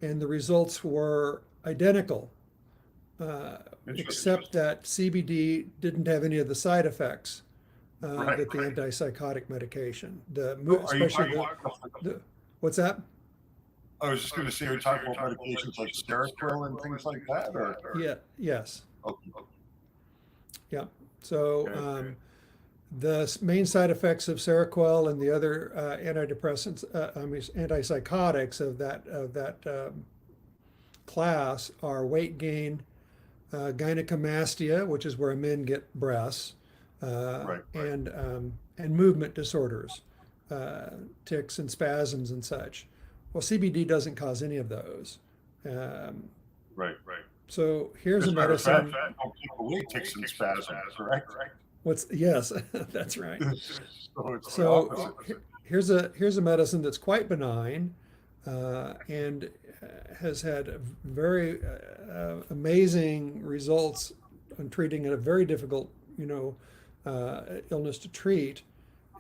And the results were identical, except that CBD didn't have any of the side effects that the antipsychotic medication. What's that? I was just going to say, you're talking about medications like Seroquel and things like that? Or? Yeah. Yes. Okay. Yeah. So main side effects of Seroquel and the other antidepressants, antipsychotics of that class are weight gain, gynecomastia, which is where men get breasts, and movement disorders, tics and spasms and such. Well, CBD doesn't cause any of those. Right. So here's a As a matter of fact, medicine. don't keep away ticks and spasms, correct? Yes, that's right. So it's the So opposite. here's a medicine that's quite benign, and has had very amazing results on treating a very difficult, illness to treat,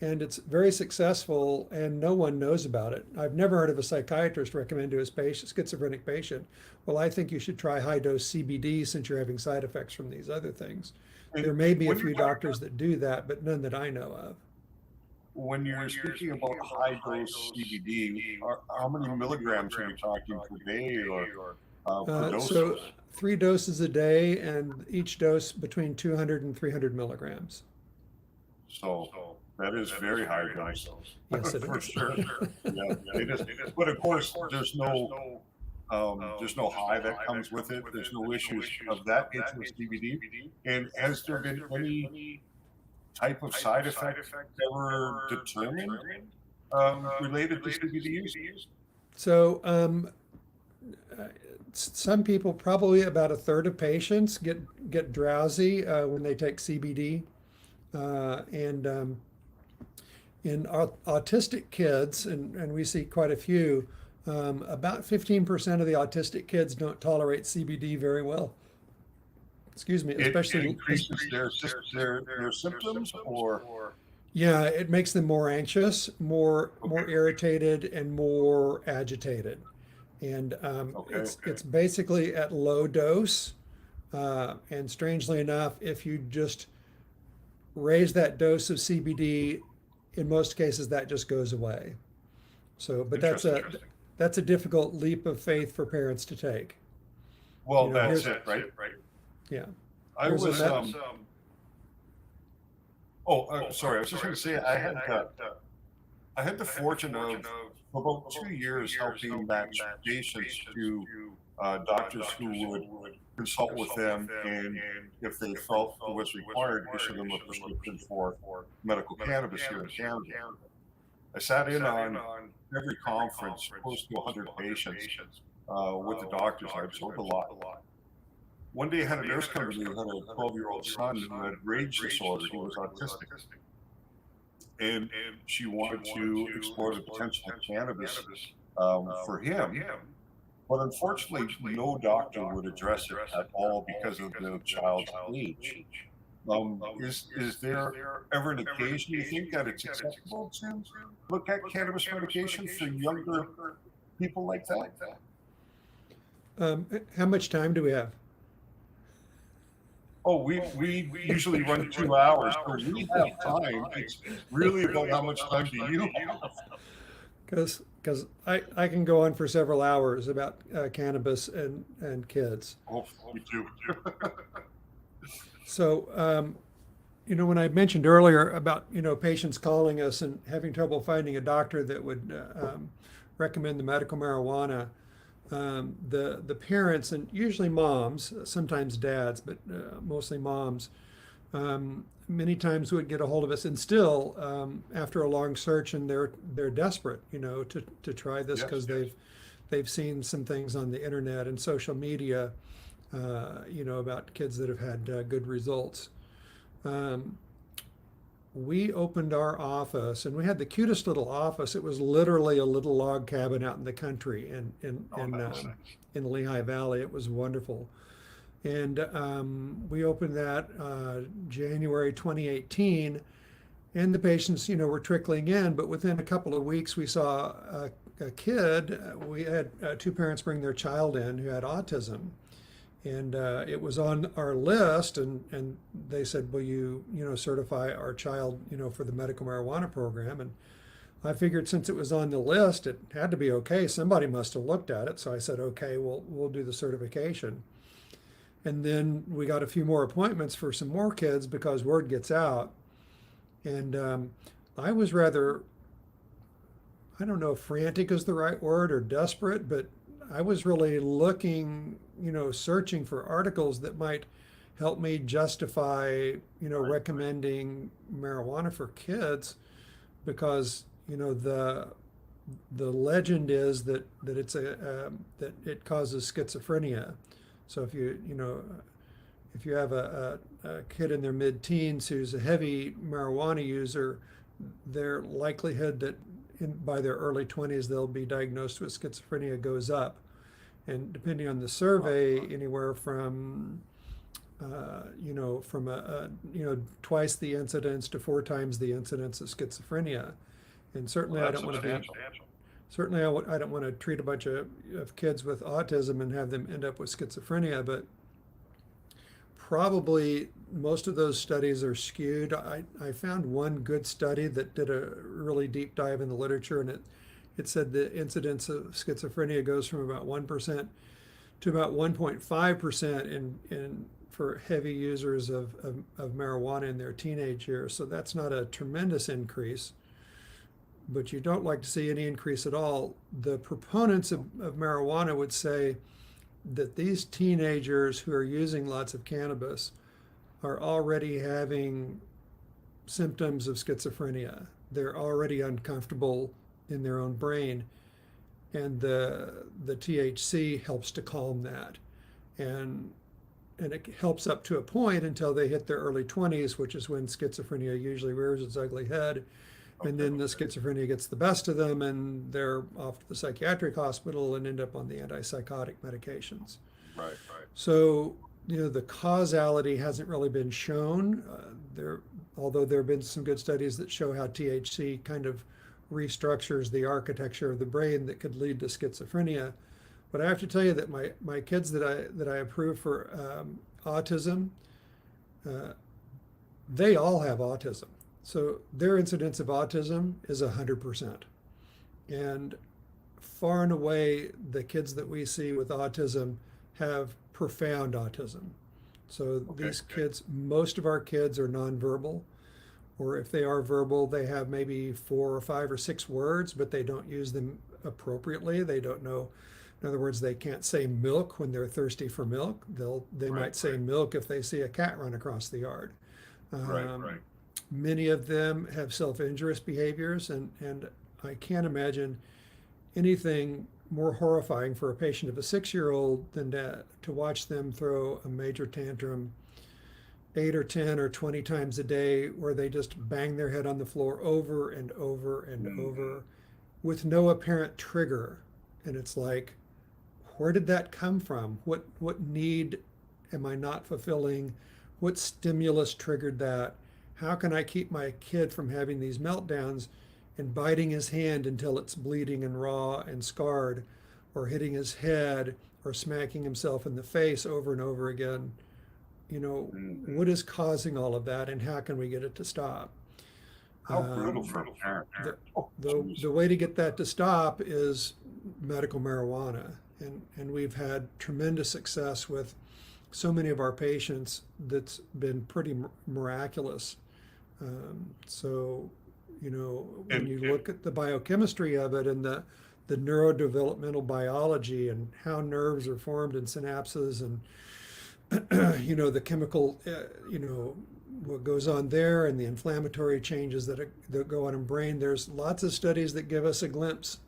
and it's very successful, and no one knows about it. I've never heard of a psychiatrist recommend to his schizophrenic patient, well, I think you should try high dose CBD since you're having side effects from these other things. There may be a When few you're- doctors that do that, but none that I know of. When you're speaking about high dose CBD, how many milligrams are we talking per day or per dose? So 3 doses a day, and each dose between 200 and 300 milligrams. So that is very high dose. Yes, it For is. sure. Yeah, it is. But of course, there's no high that comes with it. There's no issues of that nature with CBD. And has there been any type of side effect ever determined related to CBD use? So some people, probably about a third of patients, get drowsy when they take CBD, and in autistic kids, and we see quite a few, about 15% of the autistic kids don't tolerate CBD very well. Excuse me, It especially increases their symptoms, or yeah, it makes them more anxious, more irritated, and more agitated. And it's basically at low dose. And strangely enough, if you just raise that dose of CBD, in most cases that just goes away. So, but that's a difficult leap of faith for parents to take. well, You know, that's here's- it, right? Yeah. I Here's a was med- sorry. I was just going to say I had the fortune of for about 2 years helping match patients to doctors who would consult with them, and if they felt it was required, issue them a prescription for medical cannabis here in Canada. I sat in on every conference, close to 100 patients with the doctors. I absorbed a lot. One day I had a nurse come to me who had a 12-year-old son who had rage disorder. He was autistic. And she wanted to explore the potential of cannabis for him. But unfortunately, no doctor would address it at all because of the child's age. Is there ever an occasion you think that it's acceptable to look at cannabis medication for younger people like that? How much time do we have? Oh, we usually run 2 hours, so we have time. It's really about how much time do you have? Because I can go on for several hours about cannabis and kids. Oh, we do. So, when I mentioned earlier about, patients calling us and having trouble finding a doctor that would recommend the medical marijuana, the parents, and usually moms, sometimes dads, but mostly moms, many times would get a hold of us, and still, after a long search, and they're desperate, to try this because they've seen some things on the internet and social media, about kids that have had good results. We opened our office, and we had the cutest little office. It was literally a little log cabin out in the country in the Lehigh Valley. It was wonderful. And we opened that January 2018, and the patients, were trickling in. But within a couple of weeks, we saw a kid. We had 2 parents bring their child in who had autism. And it was on our list, and they said, will you, certify our child, for the medical marijuana program? And I figured since it was on the list, it had to be okay. Somebody must have looked at it. So I said, okay, we'll do the certification. And then we got a few more appointments for some more kids because word gets out. And I was rather, I don't know if frantic is the right word or desperate, but I was really looking, searching for articles that might help me justify, recommending marijuana for kids, because, the legend is that it's that it causes schizophrenia. So if you have a kid in their mid-teens who's a heavy marijuana user, their likelihood that by their early 20s they'll be diagnosed with schizophrenia goes up. And depending on the survey, anywhere from twice the incidence to 4 times the incidence of schizophrenia. And certainly I don't want to be certainly I don't want to treat a bunch of kids with autism and have them end up with schizophrenia, but probably most of those studies are skewed. I found one good study that did a really deep dive in the literature, and it said the incidence of schizophrenia goes from about 1% to about 1.5% in for heavy users of marijuana in their teenage years. So that's not a tremendous increase, but you don't like to see any increase at all. The proponents of marijuana would say that these teenagers who are using lots of cannabis are already having symptoms of schizophrenia. They're already uncomfortable in their own brain, and the THC helps to calm that. And it helps up to a point until they hit their early 20s, which is when schizophrenia usually rears its ugly head. And then the schizophrenia gets the best of them, and they're off to the psychiatric hospital and end up on the antipsychotic medications. Right. So, the causality hasn't really been shown. Although there have been some good studies that show how THC kind of restructures the architecture of the brain that could lead to schizophrenia. But I have to tell you that my kids that I approve for autism, they all have autism. So their incidence of autism is 100%. And far and away, the kids that we see with autism have profound autism. So these kids, most of our kids are nonverbal, or if they are verbal, they have maybe 4 or 5 or 6 words, but they don't use them appropriately. They don't know. In other words, they can't say milk when they're thirsty for milk. They might say milk if they see a cat run across the yard. Many of them have self-injurious behaviors, and I can't imagine anything more horrifying for a patient of a 6-year-old than to watch them throw a major tantrum 8 or 10 or 20 times a day, where they just bang their head on the floor over and over and over with no apparent trigger. And it's like, where did that come from? What need am I not fulfilling? What stimulus triggered that? How can I keep my kid from having these meltdowns and biting his hand until it's bleeding and raw and scarred, or hitting his head, or smacking himself in the face over and over again? What is causing all of that, and how can we get it to stop? How brutal for a parent. The way to get that to stop is medical marijuana. And we've had tremendous success with so many of our patients that's been pretty miraculous. So, when you look at the biochemistry of it, and the neurodevelopmental biology, and how nerves are formed and synapses, and the chemical, what goes on there, and the inflammatory changes that go on in brain. There's lots of studies that give us a glimpse,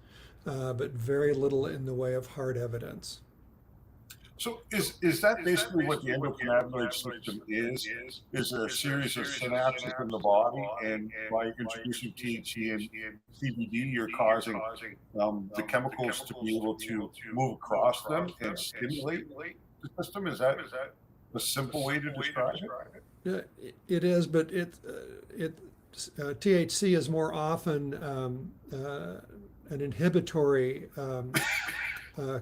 but very little in the way of hard evidence. So is that basically what the endocannabinoid system is? Is a series of synapses in the body, and by introducing THC and CBD, you're causing the chemicals to be able to move across them and stimulate the system? Is that a simple way to describe it? Yeah, it is, but THC is more often an inhibitory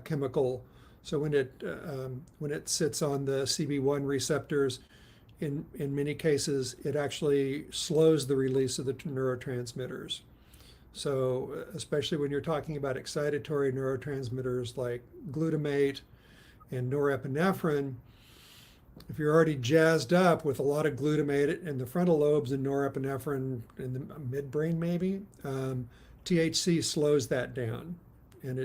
chemical. So when it sits on the CB1 receptors, in many cases, it actually slows the release of the neurotransmitters. So especially when you're talking about excitatory neurotransmitters like glutamate and norepinephrine, if you're already jazzed up with a lot of glutamate in the frontal lobes and norepinephrine in the midbrain, maybe, THC slows that down, and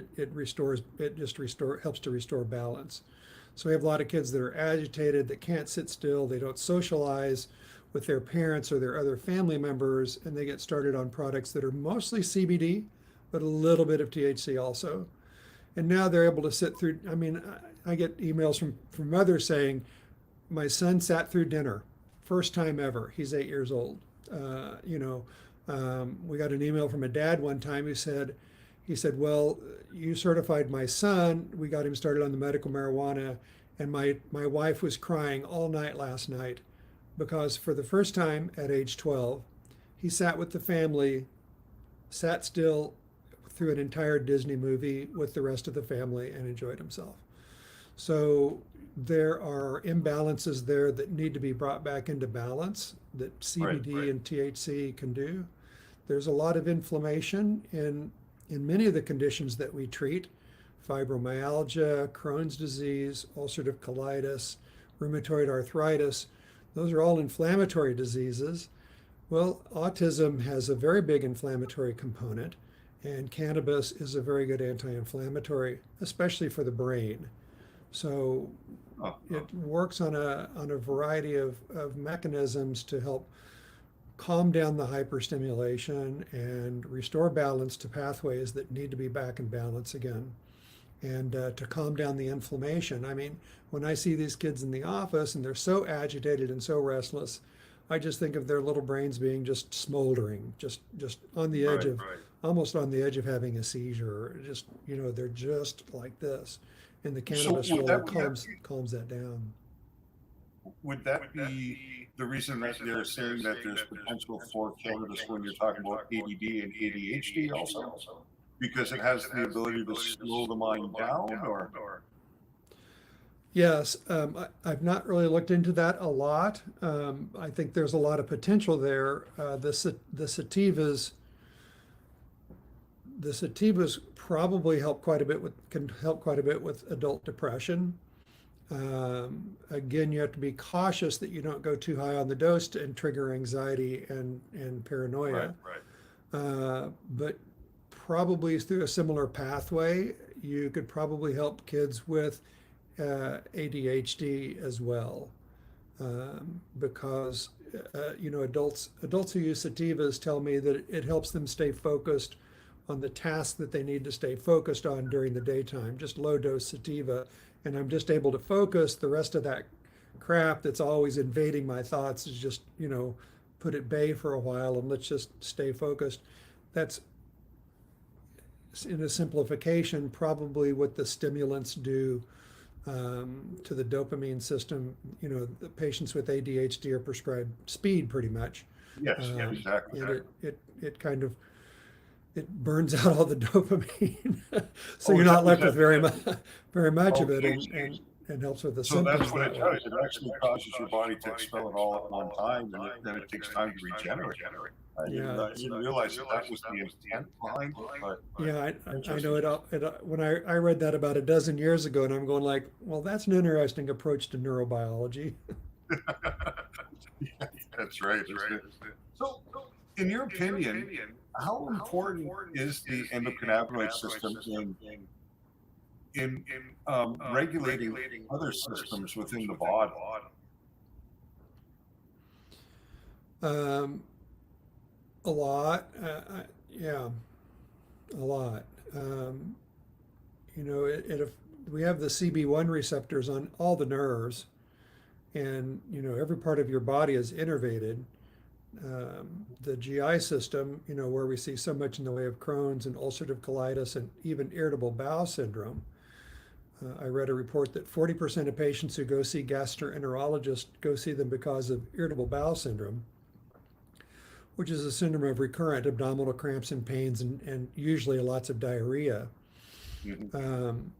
helps to restore balance. So we have a lot of kids that are agitated, that can't sit still, they don't socialize with their parents or their other family members, and they get started on products that are mostly CBD, but a little bit of THC also. And now they're able to sit through. I mean, I get emails from mothers saying, my son sat through dinner, first time ever. He's 8 years old. We got an email from a dad one time who said, well, you certified my son. We got him started on the medical marijuana, and my wife was crying all night last night because for the first time at age 12, he sat with the family, sat still through an entire Disney movie with the rest of the family and enjoyed himself. So there are imbalances there that need to be brought back into balance that CBD and THC can do. There's a lot of inflammation in many of the conditions that we treat: fibromyalgia, Crohn's disease, ulcerative colitis, rheumatoid arthritis. Those are all inflammatory diseases. Well, autism has a very big inflammatory component, and cannabis is a very good anti-inflammatory, especially for the brain. So it works on a variety of mechanisms to help calm down the hyperstimulation and restore balance to pathways that need to be back in balance again, and to calm down the inflammation. I mean, when I see these kids in the office and they're so agitated and so restless, I just think of their little brains being just smoldering, just on the edge almost on the edge of having a seizure. Just, they're just like this. And the cannabis really calms that down. Would that be the reason that they're saying that there's potential for cannabis when you're talking about ADD and ADHD also? Because it has the ability to slow the mind down, or? Yes, I've not really looked into that a lot. I think there's a lot of potential there. The sativas probably can help quite a bit with adult depression. Again, you have to be cautious that you don't go too high on the dose and trigger anxiety and paranoia. But probably through a similar pathway, you could probably help kids with ADHD as well, because adults who use sativas tell me that it helps them stay focused on the tasks that they need to stay focused on during the daytime. Just low dose sativa, and I'm just able to focus. The rest of that crap that's always invading my thoughts is just put at bay for a while, and let's just stay focused. That's, in a simplification, probably what the stimulants do to the dopamine system. The patients with ADHD are prescribed speed pretty much. Yes, exactly. And it burns out all the dopamine, so you're not left with very much of it, and helps with the symptoms. So that's what it does. It actually causes your body to expel it all at one time, and then it takes time to regenerate. I didn't realize that was the intent behind it. But yeah, I know it. When I read that about a dozen years ago, and I'm going like, well, that's an interesting approach to neurobiology. That's right. So, in your opinion, how important is the endocannabinoid system in regulating other systems within the body? A lot. Yeah, a lot. We have the CB1 receptors on all the nerves, and every part of your body is innervated. The GI system, where we see so much in the way of Crohn's and ulcerative colitis and even irritable bowel syndrome. I read a report that 40% of patients who go see gastroenterologists go see them because of irritable bowel syndrome, which is a syndrome of recurrent abdominal cramps and pains and usually lots of diarrhea.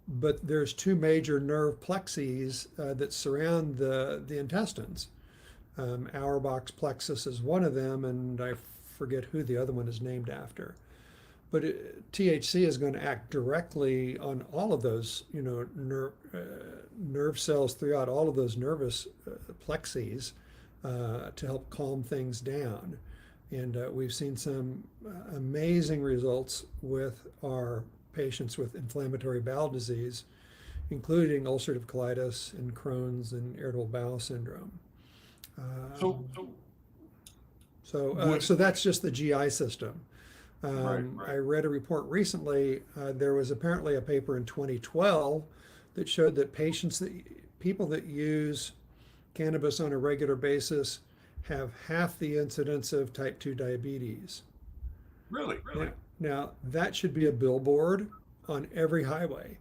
But there's two major nerve plexes that surround the intestines. Auerbach's plexus is one of them, and I forget who the other one is named after. but THC is going to act directly on all of those, nerve cells throughout all of those nervous plexes to help calm things down. And we've seen some amazing results with our patients with inflammatory bowel disease, including ulcerative colitis and Crohn's and irritable bowel syndrome. So that's just the GI system. Right. I read a report recently. There was apparently a paper in 2012 that showed that people that use cannabis on a regular basis have half the incidence of type 2 diabetes. Really? Now, that should be a billboard on every highway.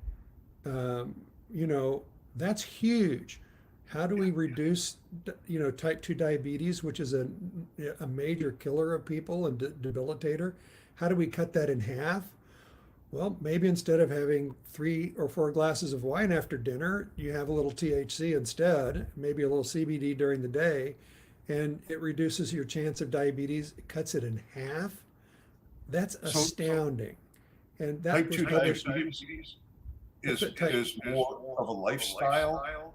That's huge. How do we reduce, type 2 diabetes, which is a major killer of people and debilitator? How do we cut that in half? Well, maybe instead of having 3 or 4 glasses of wine after dinner, you have a little THC instead, maybe a little CBD during the day, and it reduces your chance of diabetes. It cuts it in half. That's astounding. And that Type was 2 published. diabetes is more of a lifestyle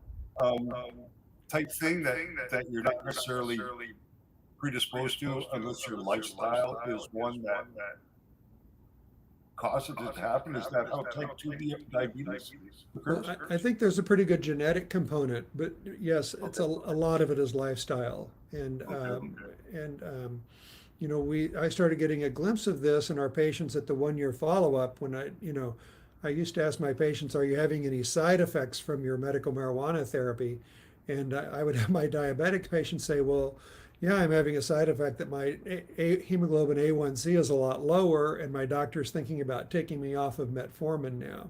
type thing that you're not necessarily predisposed to unless your lifestyle is one that causes it to happen. Is that how type 2 diabetes occurs? Well, I think there's a pretty good genetic component, but yes, it's a lot of it is lifestyle. And I started getting a glimpse of this in our patients at the 1-year follow-up when I used to ask my patients, are you having any side effects from your medical marijuana therapy? And I would have my diabetic patients say, well, yeah, I'm having a side effect that my hemoglobin A1C is a lot lower, and my doctor's thinking about taking me off of metformin now.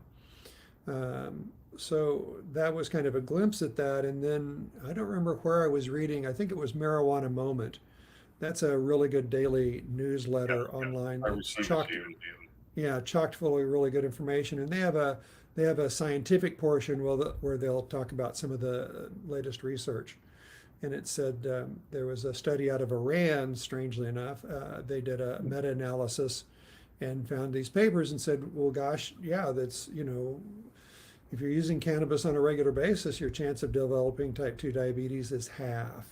So that was kind of a glimpse at that. And then I don't remember where I was reading. I think it was Marijuana Moment. That's a really good daily newsletter online. Chocked full of really good information. And they have a scientific portion where they'll talk about some of the latest research. And it said there was a study out of Iran, strangely enough. They did a meta-analysis and found these papers and said, well, gosh, yeah, that's, if you're using cannabis on a regular basis, your chance of developing type 2 diabetes is half.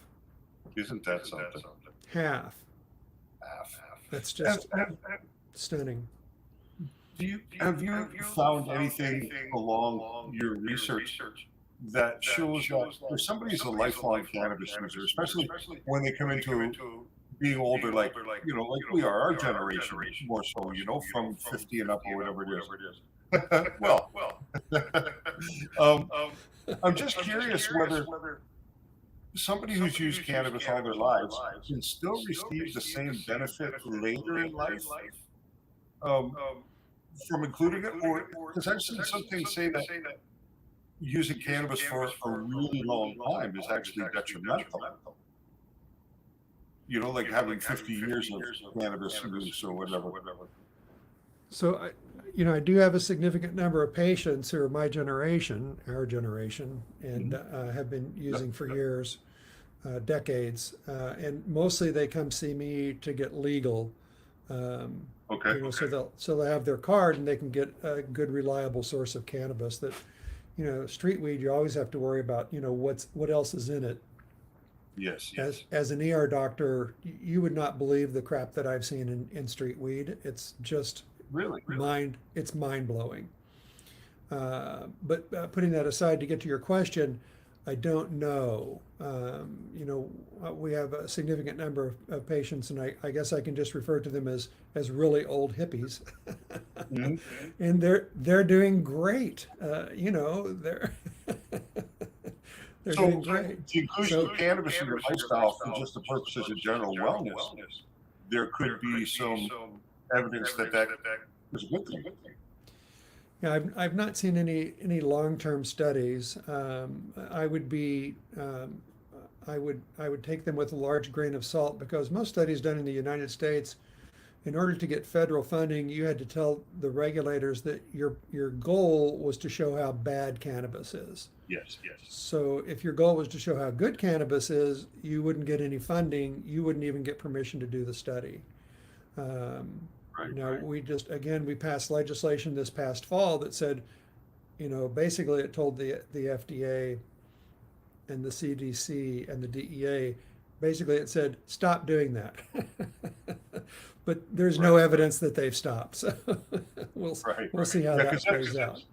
Isn't that something? Half. That's just stunning. Have you found anything along your research that shows that if somebody's a lifelong cannabis user, especially when they come into being older, like we are, our generation more so, from 50 and up or whatever it is. Well, I'm just curious whether somebody who's used cannabis all their lives can still receive the same benefit later in life from including it, or because I've seen something say that using cannabis for a really long time is actually detrimental. Like having 50 years of cannabis use or whatever. So, I do have a significant number of patients who are our generation, and have been using for years, decades, and mostly they come see me to get legal. Okay. So they'll have their card and they can get a good, reliable source of cannabis. That, street weed, you always have to worry about, what else is in it. Yes. As an ER doctor, you would not believe the crap that I've seen in street weed. It's just really it's mind blowing. But putting that aside, to get to your question, I don't know. We have a significant number of patients, and I guess I can just refer to them as really old hippies. Mm-hmm. And they're doing great. They're doing great. The inclusion of cannabis in your lifestyle for just the purposes of general wellness, there could be some evidence that is a good thing. Yeah, I've not seen any long-term studies. I would take them with a large grain of salt, because most studies done in the United States, in order to get federal funding, you had to tell the regulators that your goal was to show how bad cannabis is. Yes. So if your goal was to show how good cannabis is, you wouldn't get any funding. You wouldn't even get permission to do the study. We just, again, we passed legislation this past fall that said, basically it told the FDA and the CDC and the DEA, basically it said, stop doing that. But there's no evidence that they've stopped. So we'll see how that plays out.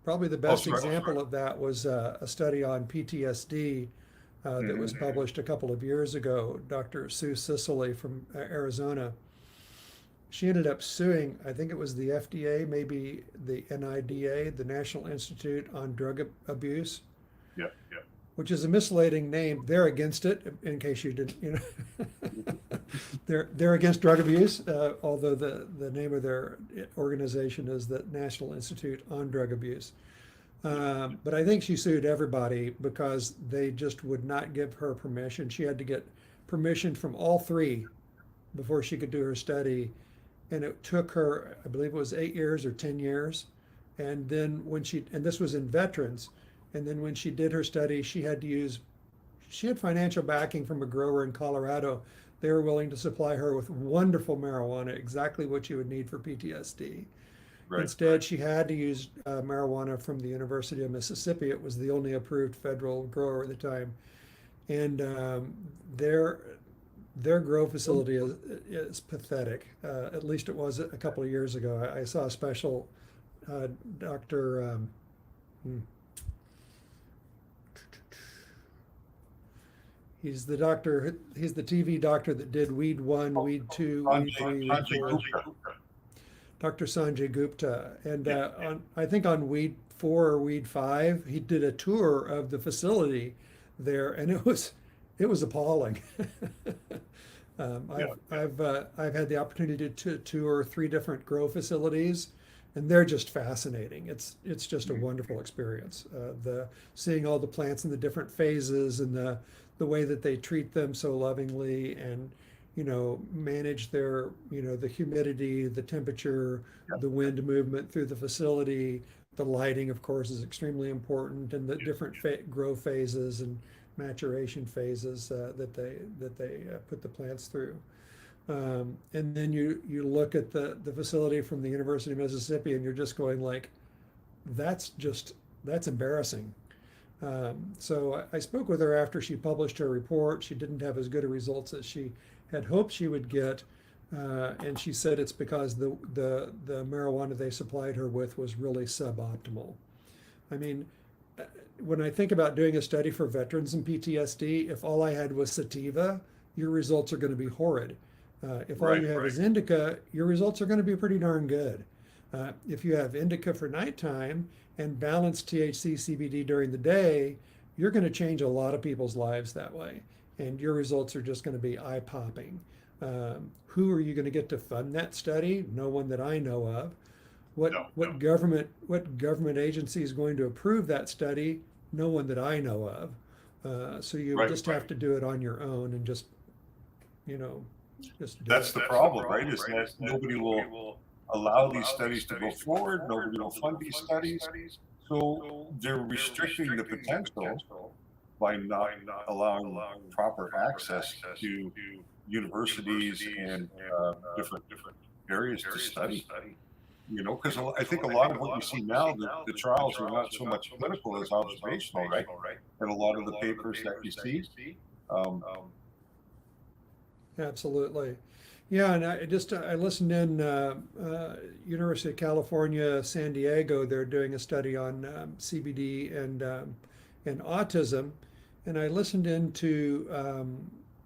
Probably the best example of that was a study on PTSD that was published a couple of years ago. Dr. Sue Sicily from Arizona. She ended up suing, I think it was the FDA, maybe the NIDA, the National Institute on Drug Abuse. Which is a misleading name. They're against it, in case you didn't, they're against drug abuse, although the name of their organization is the National Institute on Drug Abuse. But I think she sued everybody because they just would not give her permission. She had to get permission from all three before she could do her study. And it took her, I believe it was 8 years or 10 years. And then and this was in veterans. And then when she did her study, she had financial backing from a grower in Colorado. They were willing to supply her with wonderful marijuana, exactly what you would need for PTSD. Instead, she had to use marijuana from the University of Mississippi. It was the only approved federal grower at the time. And their grow facility is pathetic. At least it was a couple of years ago. I saw a special Dr. He's the TV doctor that did Weed 1, Weed 2, Weed 3, Weed 4. Dr. Sanjay Gupta. And I think on Weed 4 or Weed 5, he did a tour of the facility there, and it was appalling. I've had the opportunity to tour 3 different grow facilities, and they're just fascinating. It's just a wonderful experience. Seeing all the plants in the different phases and the way that they treat them so lovingly and manage their the humidity, the temperature, the wind movement through the facility. The lighting, of course, is extremely important, and the different grow phases and maturation phases that they put the plants through. And then you look at the facility from the University of Mississippi, and you're just going like, that's embarrassing. So I spoke with her after she published her report. She didn't have as good a results as she had hoped she would get, and she said it's because the marijuana they supplied her with was really suboptimal. I mean, when I think about doing a study for veterans and PTSD, if all I had was sativa, your results are going to be horrid. If all you have is indica, your results are going to be pretty darn good. If you have indica for nighttime and balanced THC CBD during the day, you're going to change a lot of people's lives that way. And your results are just going to be eye-popping. Who are you going to get to fund that study? No one that I know of. What government agency is going to approve that study? No one that I know of. So you just have to do it on your own and just that's the problem, right? Is that nobody will allow these studies to go forward. Nobody will fund these studies. So they're restricting the potential by not allowing proper access to universities and different areas to study. Because I think a lot of what you see now, the trials are not so much clinical as observational, right? And a lot of the papers that you see. Absolutely. Yeah, and I listened in University of California, San Diego. They're doing a study on CBD and autism, and I listened into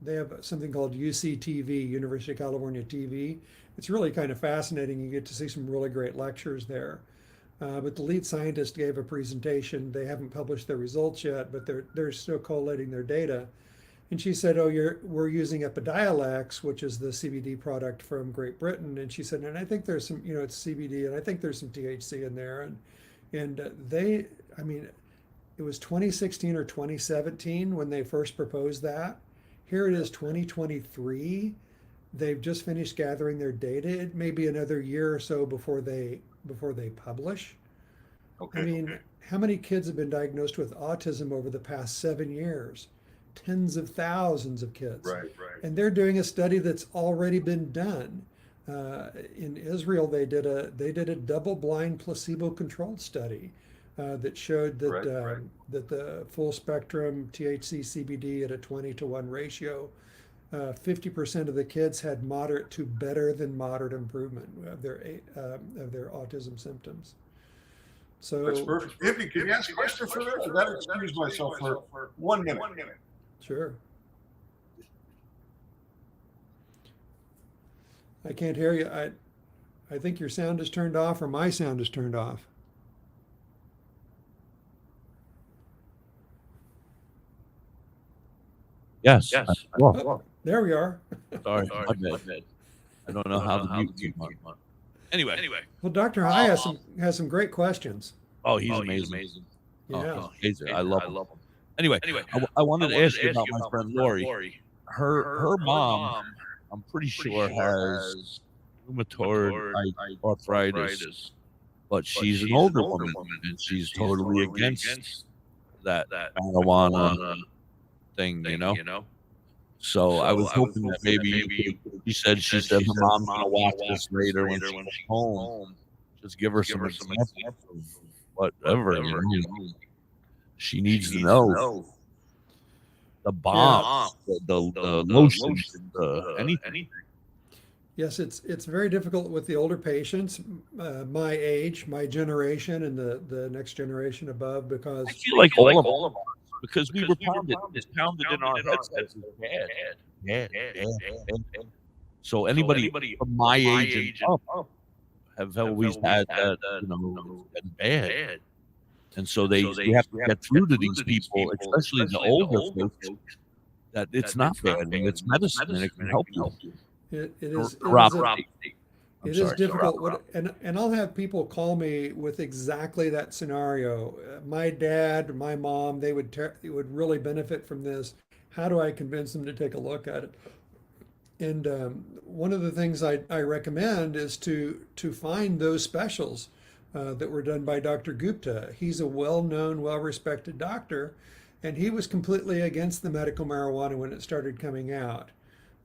they have something called UCTV, University of California TV. It's really kind of fascinating. You get to see some really great lectures there. But the lead scientist gave a presentation. They haven't published their results yet, but they're still collating their data. And she said, we're using Epidiolex, which is the CBD product from Great Britain. And she said, and I think there's some, it's CBD, and I think there's some THC in there. And it was 2016 or 2017 when they first proposed that. Here it is 2023. They've just finished gathering their data. It may be another year or so before they publish. Okay. I mean, how many kids have been diagnosed with autism over the past 7 years? tens of thousands of kids. Right. And they're doing a study that's already been done. In Israel, they did a double-blind placebo-controlled study that showed that that the full-spectrum THC CBD at a 20-to-1 ratio, 50% of the kids had moderate to better than moderate improvement of their autism symptoms. So That's perfect. Hippie, can you ask a question for that? I got to excuse myself for 1 minute. Sure. I can't hear you. I think your sound is turned off, or my sound is turned off. Yes. Oh, there we are. Sorry. My bad. I don't know how the mute came on. Anyway. Well, Dr. High has some great questions. Oh, he's amazing. Yeah. He's amazing. I love him. Anyway, I wanted to ask you about my friend Lori. Her mom, I'm pretty sure, has rheumatoid arthritis, but she's an older woman, and she's totally against that marijuana thing, you know. So I was hoping that maybe she said her mom's gonna watch this later when she comes home. Just give her some examples of whatever, you know. She needs to know the bomb, the lotion, anything. Yes, it's very difficult with the older patients, my age, my generation, and the next generation above, because I feel like all of us, because we were pounded in our heads as bad. So anybody from my age and up have always had that, you know, it's been bad. And so they have to get through to these people, especially the older folks, that it's not bad and it's medicine and it can help you. it is difficult. And I'll have people call me with exactly that scenario. My dad, my mom, they would really benefit from this. How do I convince them to take a look at it? And one of the things I recommend is to find those specials that were done by Dr. Gupta. He's a well-known, well-respected doctor, and he was completely against the medical marijuana when it started coming out,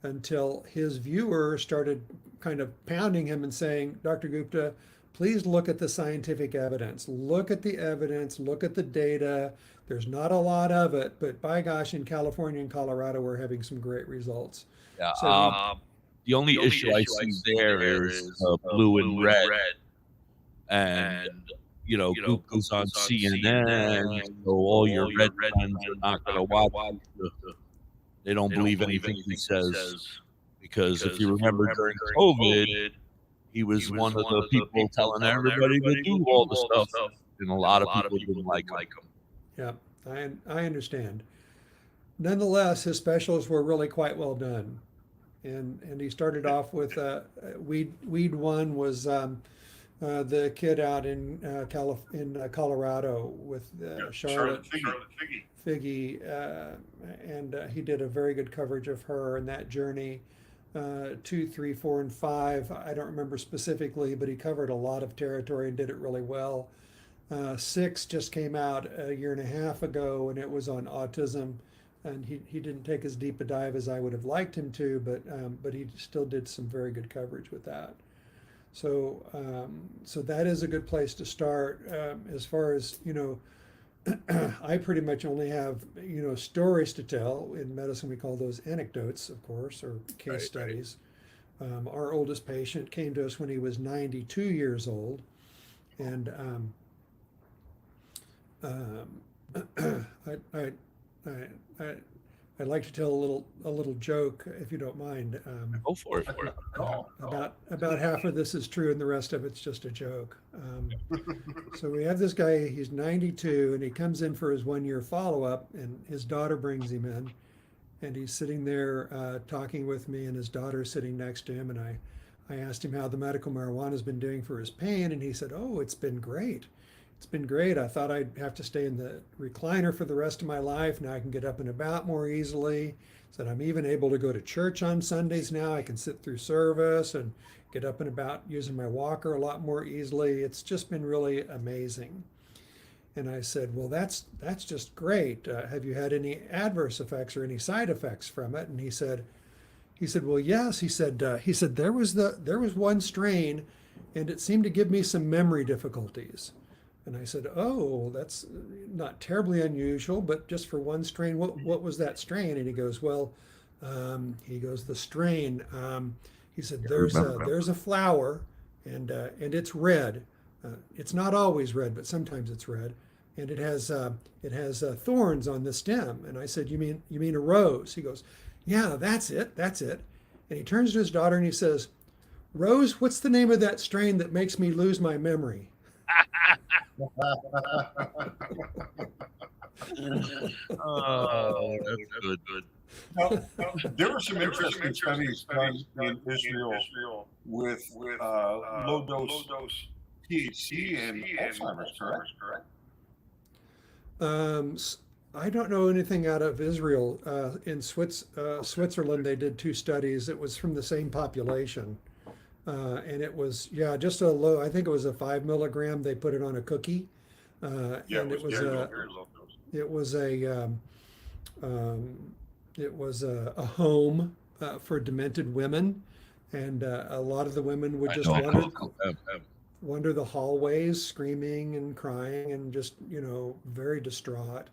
until his viewers started kind of pounding him and saying, Dr. Gupta, please look at the scientific evidence. Look at the evidence, look at the data. There's not a lot of it, but by gosh, in California and Colorado, we're having some great results. Yeah. So the only issue I see there is blue and red. And, you know, Gupta's on CNN, so all your red friends are not going to watch. They don't believe anything he says, because if you remember during COVID, he was one of the people telling everybody to do all the stuff, and a lot of people didn't like him. Yeah, I understand. Nonetheless, his specials were really quite well done, and he started off with weed one was the kid out in Colorado with Charlotte Figge, and he did a very good coverage of her and that journey. 2, 3, 4, and 5. I don't remember specifically, but he covered a lot of territory and did it really well. 6 just came out a year and a half ago, and it was on autism. And he didn't take as deep a dive as I would have liked him to, but he still did some very good coverage with that. So so that is a good place to start. As far as, you know, I pretty much only have, you know, stories to tell. In medicine, we call those anecdotes, of course, or case studies. Our oldest patient came to us when he was 92 years old, and I'd like to tell a little joke, if you don't mind. Go for it. About half of this is true, and the rest of it's just a joke. So we have this guy. He's 92, and he comes in for his 1-year follow-up, and his daughter brings him in, and he's sitting there talking with me, and his daughter's sitting next to him, and I asked him how the medical marijuana has been doing for his pain, and he said, "Oh, it's been great. It's been great. I thought I'd have to stay in the recliner for the rest of my life. Now I can get up and about more easily." Said, "I'm even able to go to church on Sundays now. I can sit through service and get up and about using my walker a lot more easily. It's just been really amazing." And I said, well, that's just great. Have you had any adverse effects or any side effects from it? And he said, well, yes. He said there was one strain, and it seemed to give me some memory difficulties. And I said, oh, that's not terribly unusual, but just for one strain, what was that strain? And he goes, well, the strain. He said, there's a flower, and it's red. It's not always red, but sometimes it's red, and it has thorns on the stem. And I said, you mean a rose? He goes, yeah, that's it. And he turns to his daughter and he says, Rose, what's the name of that strain that makes me lose my memory? Oh, that's good. Now, there were some interesting studies done in Israel with low dose THC and Alzheimer's, correct? I don't know anything out of Israel. In Switzerland, they did 2 studies. It was from the same population. And it was, just a low, I think it was a 5 milligram. They put it on a cookie. And it was a home for demented women. And a lot of the women would just wander the hallways screaming and crying and just, very distraught,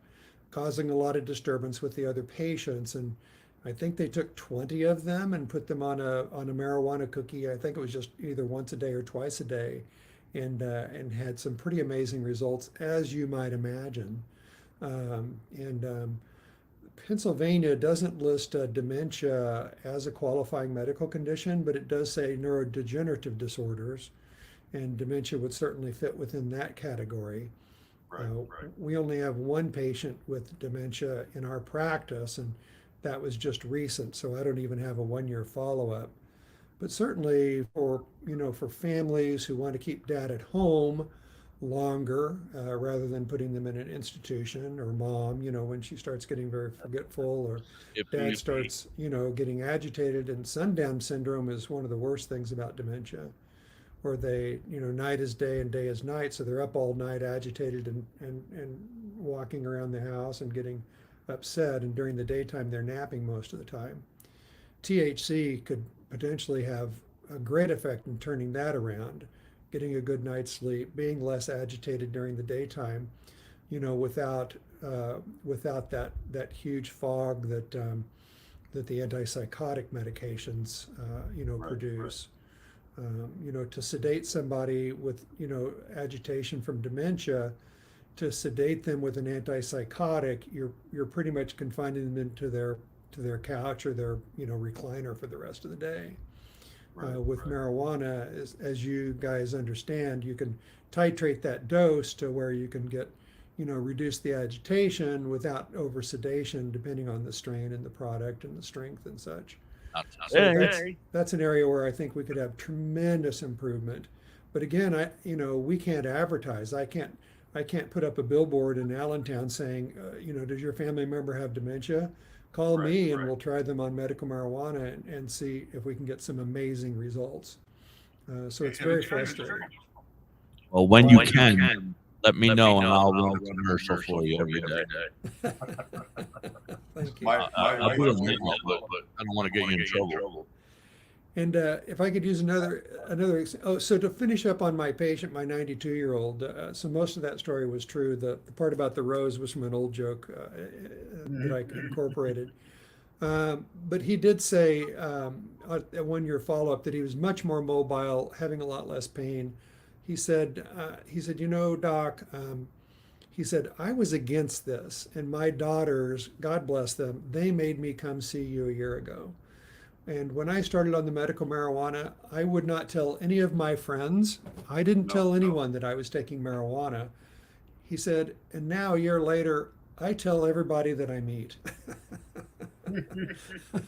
causing a lot of disturbance with the other patients. And I think they took 20 of them and put them on a marijuana cookie. I think it was just either once a day or twice a day, and had some pretty amazing results, as you might imagine. Pennsylvania doesn't list dementia as a qualifying medical condition, but it does say neurodegenerative disorders, and dementia would certainly fit within that category. Right. We only have one patient with dementia in our practice, and that was just recent, so I don't even have a 1-year follow-up. But certainly for families who want to keep dad at home longer, rather than putting them in an institution, or mom, when she starts getting very forgetful, or dad starts, getting agitated. And sundown syndrome is one of the worst things about dementia, where they, night is day and day is night. So they're up all night agitated and walking around the house and getting upset. And during the daytime, they're napping most of the time. THC could potentially have a great effect in turning that around, getting a good night's sleep, being less agitated during the daytime, without that huge fog that the antipsychotic medications, produce. To sedate somebody with, agitation from dementia, to sedate them with an antipsychotic, you're pretty much confining them into their couch or their, recliner for the rest of the day. With marijuana, as you guys understand, you can titrate that dose to where you can get, reduce the agitation without over sedation, depending on the strain and the product and the strength and such. So that's an area where I think we could have tremendous improvement. But again, we can't advertise. I can't put up a billboard in Allentown saying, does your family member have dementia? Call me and we'll try them on medical marijuana and see if we can get some amazing results. So it's very frustrating. Well, when you can, let me know and I'll run a commercial for you every day. Thank you. I don't want to get you in trouble. And if I could use another, so to finish up on my patient, my 92-year-old, so most of that story was true. The part about the rose was from an old joke that I incorporated. But he did say at 1-year follow-up that he was much more mobile, having a lot less pain. He said, Doc, he said, I was against this, and my daughters, God bless them, they made me come see you a year ago. And when I started on the medical marijuana, I would not tell any of my friends. I didn't tell anyone that I was taking marijuana. He said, and now a year later, I tell everybody that I meet.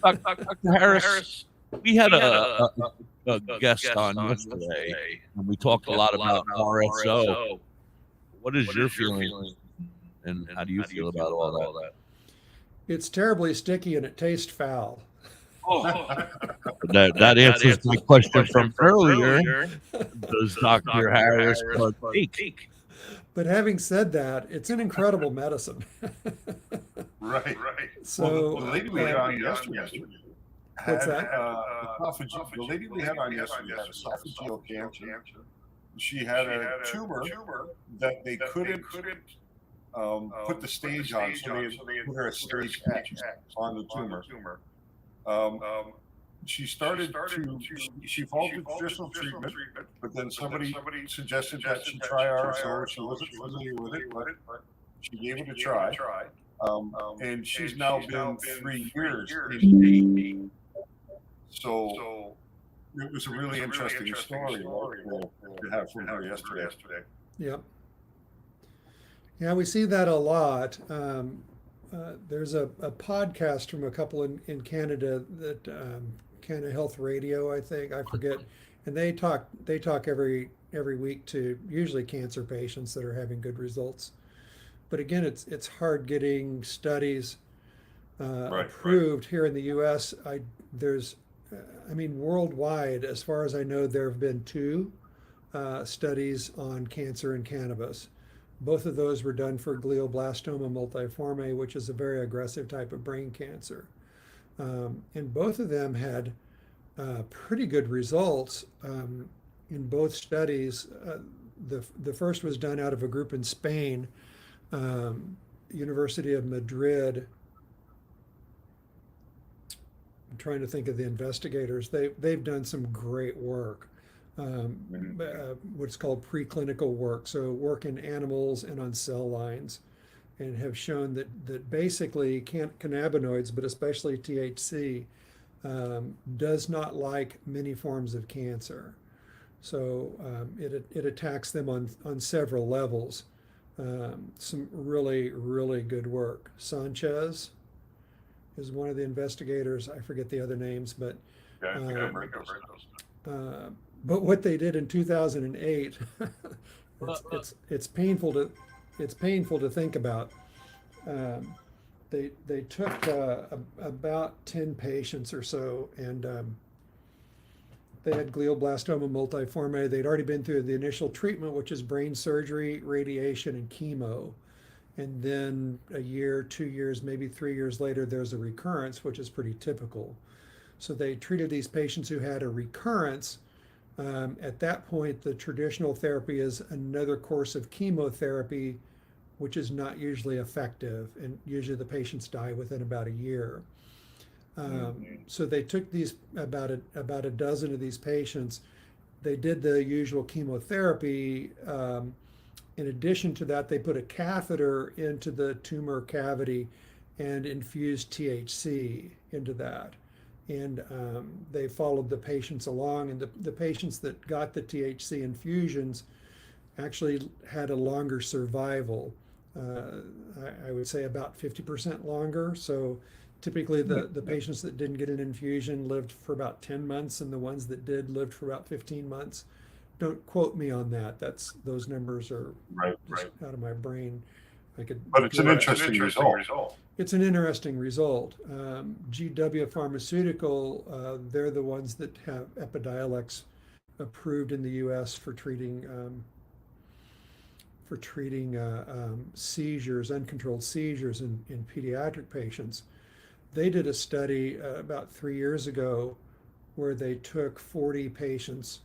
Dr. Harris, we had a guest on yesterday, and we talked a lot about RSO. What is your feeling, and how do you feel about all that? It's terribly sticky and it tastes foul. That answers my question from earlier. Does Dr. Harris partake? But having said that, it's an incredible medicine. Right. So Well, the lady we had on yesterday what's had that? the lady we had on yesterday had esophageal cancer. She had a tumor that they couldn't put the stage on, so they had put her a stage X on the tumor. She started to, she followed the traditional treatment, but then somebody suggested that she try RSO. She wasn't familiar with it, but she gave it a try. And she's now been 3 years in. So it was a really interesting story to have from her yesterday. Yep. Yeah, we see that a lot. There's a podcast from a couple in Canada that Canada Health Radio, I think, I forget, and they talk every week to usually cancer patients that are having good results. But again, it's hard getting studies approved here in the U.S. I mean, worldwide, as far as I know, there have been 2 studies on cancer and cannabis. Both of those were done for glioblastoma multiforme, which is a very aggressive type of brain cancer. And both of them had pretty good results in both studies. The first was done out of a group in Spain, University of Madrid. I'm trying to think of the investigators. They've done some great work. What's called preclinical work, so work in animals and on cell lines, and have shown that basically cannabinoids, but especially THC, does not like many forms of cancer. So it attacks them on several levels. Some really, really good work. Sanchez is one of the investigators. I forget the other names, but but what they did in 2008, it's painful to think about. They took about 10 patients or so, and they had glioblastoma multiforme. They'd already been through the initial treatment, which is brain surgery, radiation, and chemo. And then a year, 2 years, maybe 3 years later, there's a recurrence, which is pretty typical. So they treated these patients who had a recurrence. At that point, the traditional therapy is another course of chemotherapy, which is not usually effective, and usually the patients die within about a year. So they took these about a dozen of these patients. They did the usual chemotherapy. In addition to that, they put a catheter into the tumor cavity and infused THC into that. And they followed the patients along, and the patients that got the THC infusions actually had a longer survival. I would say about 50% longer. So typically the patients that didn't get an infusion lived for about 10 months, and the ones that did lived for about 15 months. Don't quote me on that. Those numbers are just out of my brain. But it's an interesting result. It's an interesting result. GW Pharmaceutical, they're the ones that have Epidiolex approved in the U.S. for treating seizures, uncontrolled seizures in pediatric patients. They did a study about 3 years ago where they took 40 patients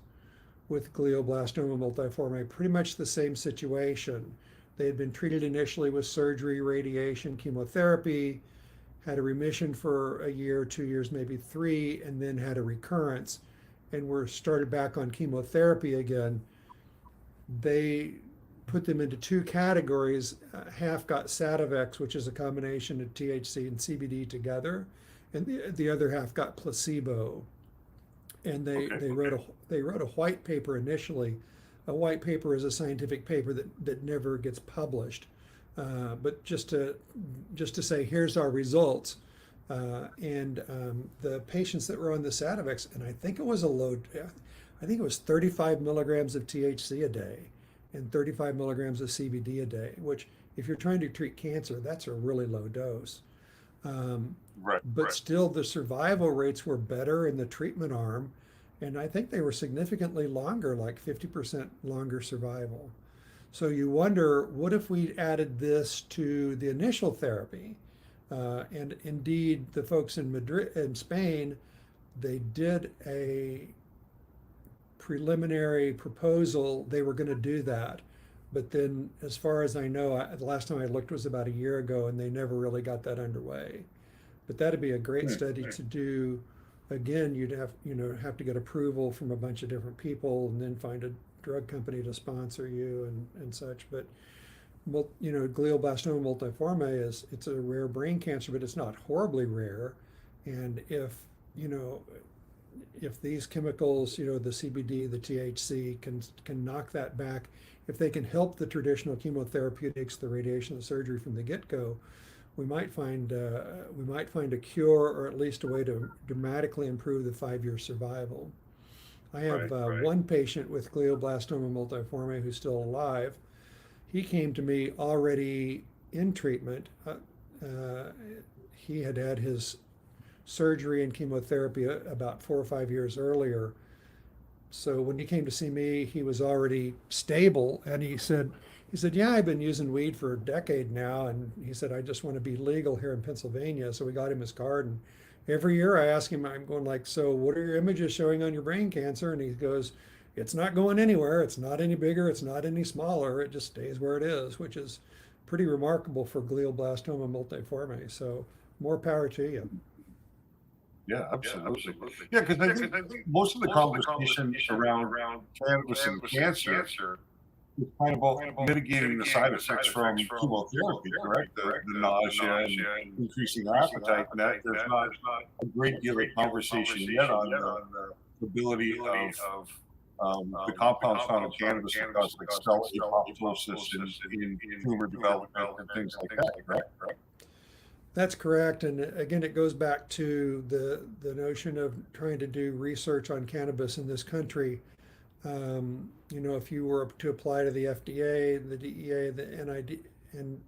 with glioblastoma multiforme, pretty much the same situation. They had been treated initially with surgery, radiation, chemotherapy, had a remission for a year, 2 years, maybe 3, and then had a recurrence, and were started back on chemotherapy again. They put them into 2 categories. Half got Sativex, which is a combination of THC and CBD together, and the other half got placebo. And they wrote a white paper initially. A white paper is a scientific paper that never gets published, but just to say, here's our results. The patients that were on the Sativex, and I think it was 35 milligrams of THC a day and 35 milligrams of CBD a day, which if you're trying to treat cancer, that's a really low dose. But still the survival rates were better in the treatment arm. And I think they were significantly longer, like 50% longer survival. So you wonder, what if we added this to the initial therapy? And indeed, the folks in Madrid, in Spain, they did a preliminary proposal. They were going to do that. But then, as far as I know, the last time I looked was about a year ago, and they never really got that underway. But that'd be a great study to do. Again, you'd have to get approval from a bunch of different people, and then find a drug company to sponsor you and such. But glioblastoma multiforme it's a rare brain cancer, but it's not horribly rare. And if these chemicals, the CBD, the THC, can knock that back, if they can help the traditional chemotherapeutics, the radiation, the surgery from the get-go, we might find a cure, or at least a way to dramatically improve the 5-year survival. I have one patient with glioblastoma multiforme who's still alive. He came to me already in treatment. He had had his surgery and chemotherapy about 4 or 5 years earlier. So when he came to see me, he was already stable, and he said, yeah, I've been using weed for a decade now. And he said, I just want to be legal here in Pennsylvania. So we got him his card. And every year I ask him, I'm going like, so what are your images showing on your brain cancer? And he goes, it's not going anywhere. It's not any bigger. It's not any smaller. It just stays where it is, which is pretty remarkable for glioblastoma multiforme. So more power to you. Yeah, absolutely. Yeah, because I think most of the conversation around cannabis and cancer is kind of about mitigating the side effects from chemotherapy, correct? The nausea and increasing appetite, and that there's not a great deal of conversation yet on the ability of the compounds found in cannabis that cause like cell apoptosis in tumor development and things like that, correct? That's correct. And again, it goes back to the notion of trying to do research on cannabis in this country. If you were to apply to the FDA, the DEA, the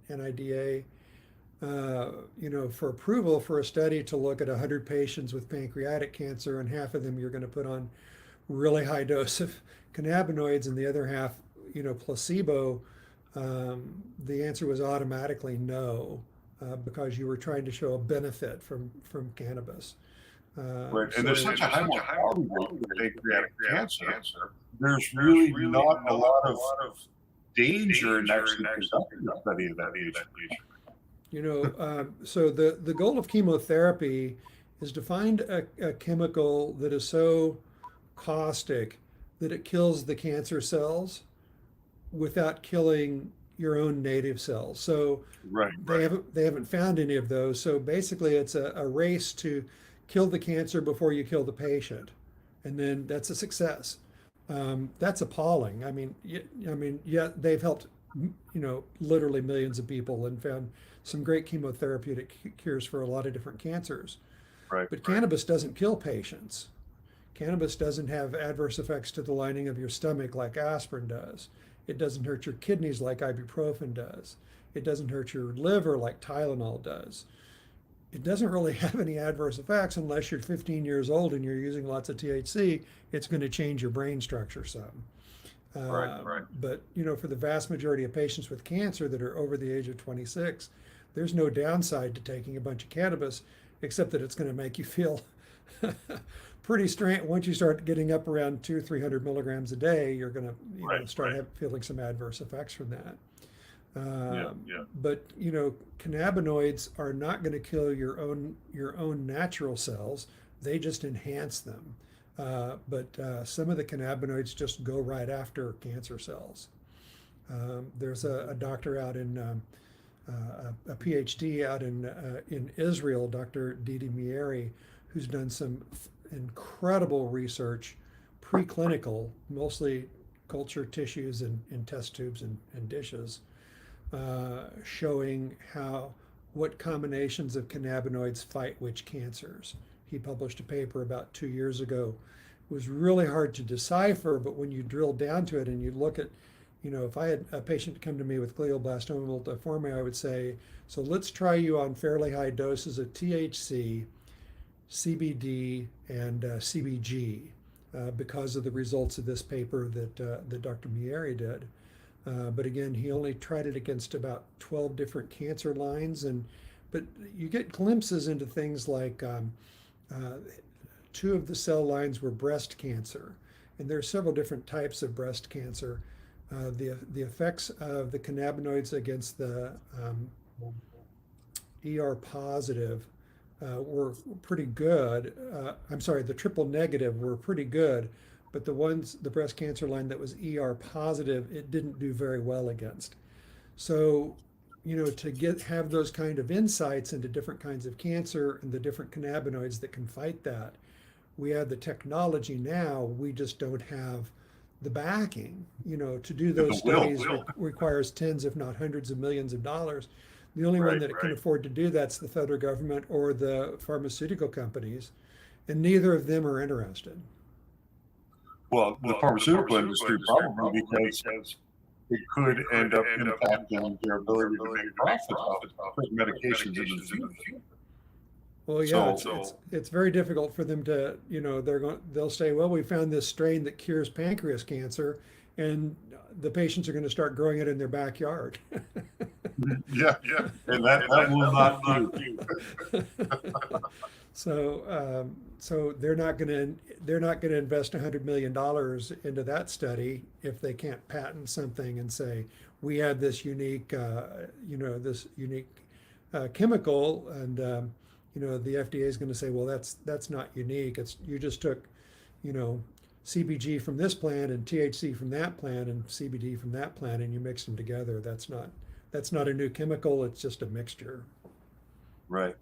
NIDA, for approval for a study to look at 100 patients with pancreatic cancer, and half of them you're going to put on really high dose of cannabinoids, and the other half, placebo, the answer was automatically no. Because you were trying to show a benefit from cannabis. Right, and there's such a high mortality rate with pancreatic cancer. There's really not a lot of danger in actually conducting a study of that nature. So the goal of chemotherapy is to find a chemical that is so caustic that it kills the cancer cells without killing your own native cells. So they haven't found any of those. So basically, it's a race to kill the cancer before you kill the patient, and then that's a success. That's appalling. I mean, they've helped literally millions of people and found some great chemotherapeutic cures for a lot of different cancers. But cannabis doesn't kill patients. Cannabis doesn't have adverse effects to the lining of your stomach like aspirin does. It doesn't hurt your kidneys like ibuprofen does. It doesn't hurt your liver like Tylenol does. It doesn't really have any adverse effects unless you're 15 years old and you're using lots of THC. It's going to change your brain structure some. But for the vast majority of patients with cancer that are over the age of 26, there's no downside to taking a bunch of cannabis, except that it's going to make you feel pretty strange. Once you start getting up around 200-300 milligrams a day, you're going to start feeling some adverse effects from that. But cannabinoids are not going to kill your own natural cells. They just enhance them. But some of the cannabinoids just go right after cancer cells. There's a doctor out in a PhD out in Israel, Dr. Didi Meiri, who's done some incredible research, preclinical, mostly culture tissues and test tubes and dishes, showing what combinations of cannabinoids fight which cancers. He published a paper about 2 years ago. It was really hard to decipher, but when you drill down to it and you look at, if I had a patient come to me with glioblastoma multiforme, I would say, so let's try you on fairly high doses of THC, CBD, and CBG because of the results of this paper that Dr. Meiri did. But again, he only tried it against about 12 different cancer lines. But you get glimpses into things like uh, two of the cell lines were breast cancer. And there are several different types of breast cancer. The effects of the cannabinoids against the ER positive were pretty good. I'm sorry, the triple negative were pretty good, but the breast cancer line that was ER positive, it didn't do very well against. So, to have those kind of insights into different kinds of cancer and the different cannabinoids that can fight that, we have the technology now. We just don't have the backing. To do those studies requires tens, if not hundreds of millions of dollars. The only one that can afford to do that's the federal government or the pharmaceutical companies, and neither of them are interested. Well, the pharmaceutical industry probably, because it could end up impacting their ability to make profits off of medications in the future. Well, yeah, it's very difficult for them to, they'll say, well, we found this strain that cures pancreas cancer, and the patients are going to start growing it in their backyard. Yeah, and that will not do. So they're not going to invest $100 million into that study if they can't patent something and say we have this unique, chemical, and the FDA is going to say, well, that's not unique. You just took, CBG from this plant and THC from that plant and CBD from that plant, and you mixed them together. That's not a new chemical. It's just a mixture. Right.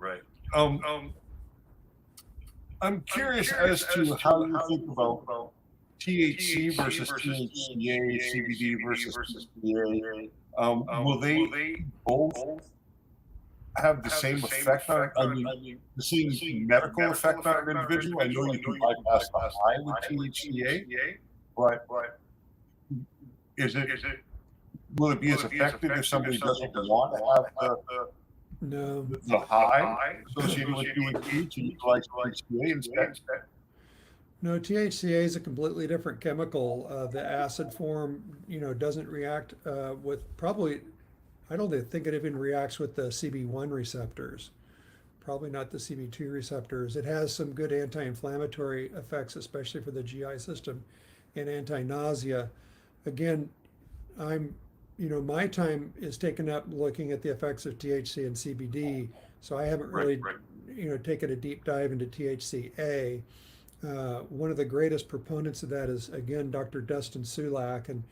I'm curious as to how you think about THC versus THCA, CBD versus THCA. Will they both have the same effect the same medical effect on an individual? I know you can bypass the high with THCA, but will it be as effective if somebody doesn't want to have the high associated with doing THC like THCA instead? No, THCA is a completely different chemical. The acid form, doesn't react with probably. I don't think it even reacts with the CB1 receptors. Probably not the CB2 receptors. It has some good anti-inflammatory effects, especially for the GI system, and anti-nausea. Again, my time is taken up looking at the effects of THC and CBD, so I haven't really, taken a deep dive into THCA. One of the greatest proponents of that is, again, Dr. Dustin Sulak, and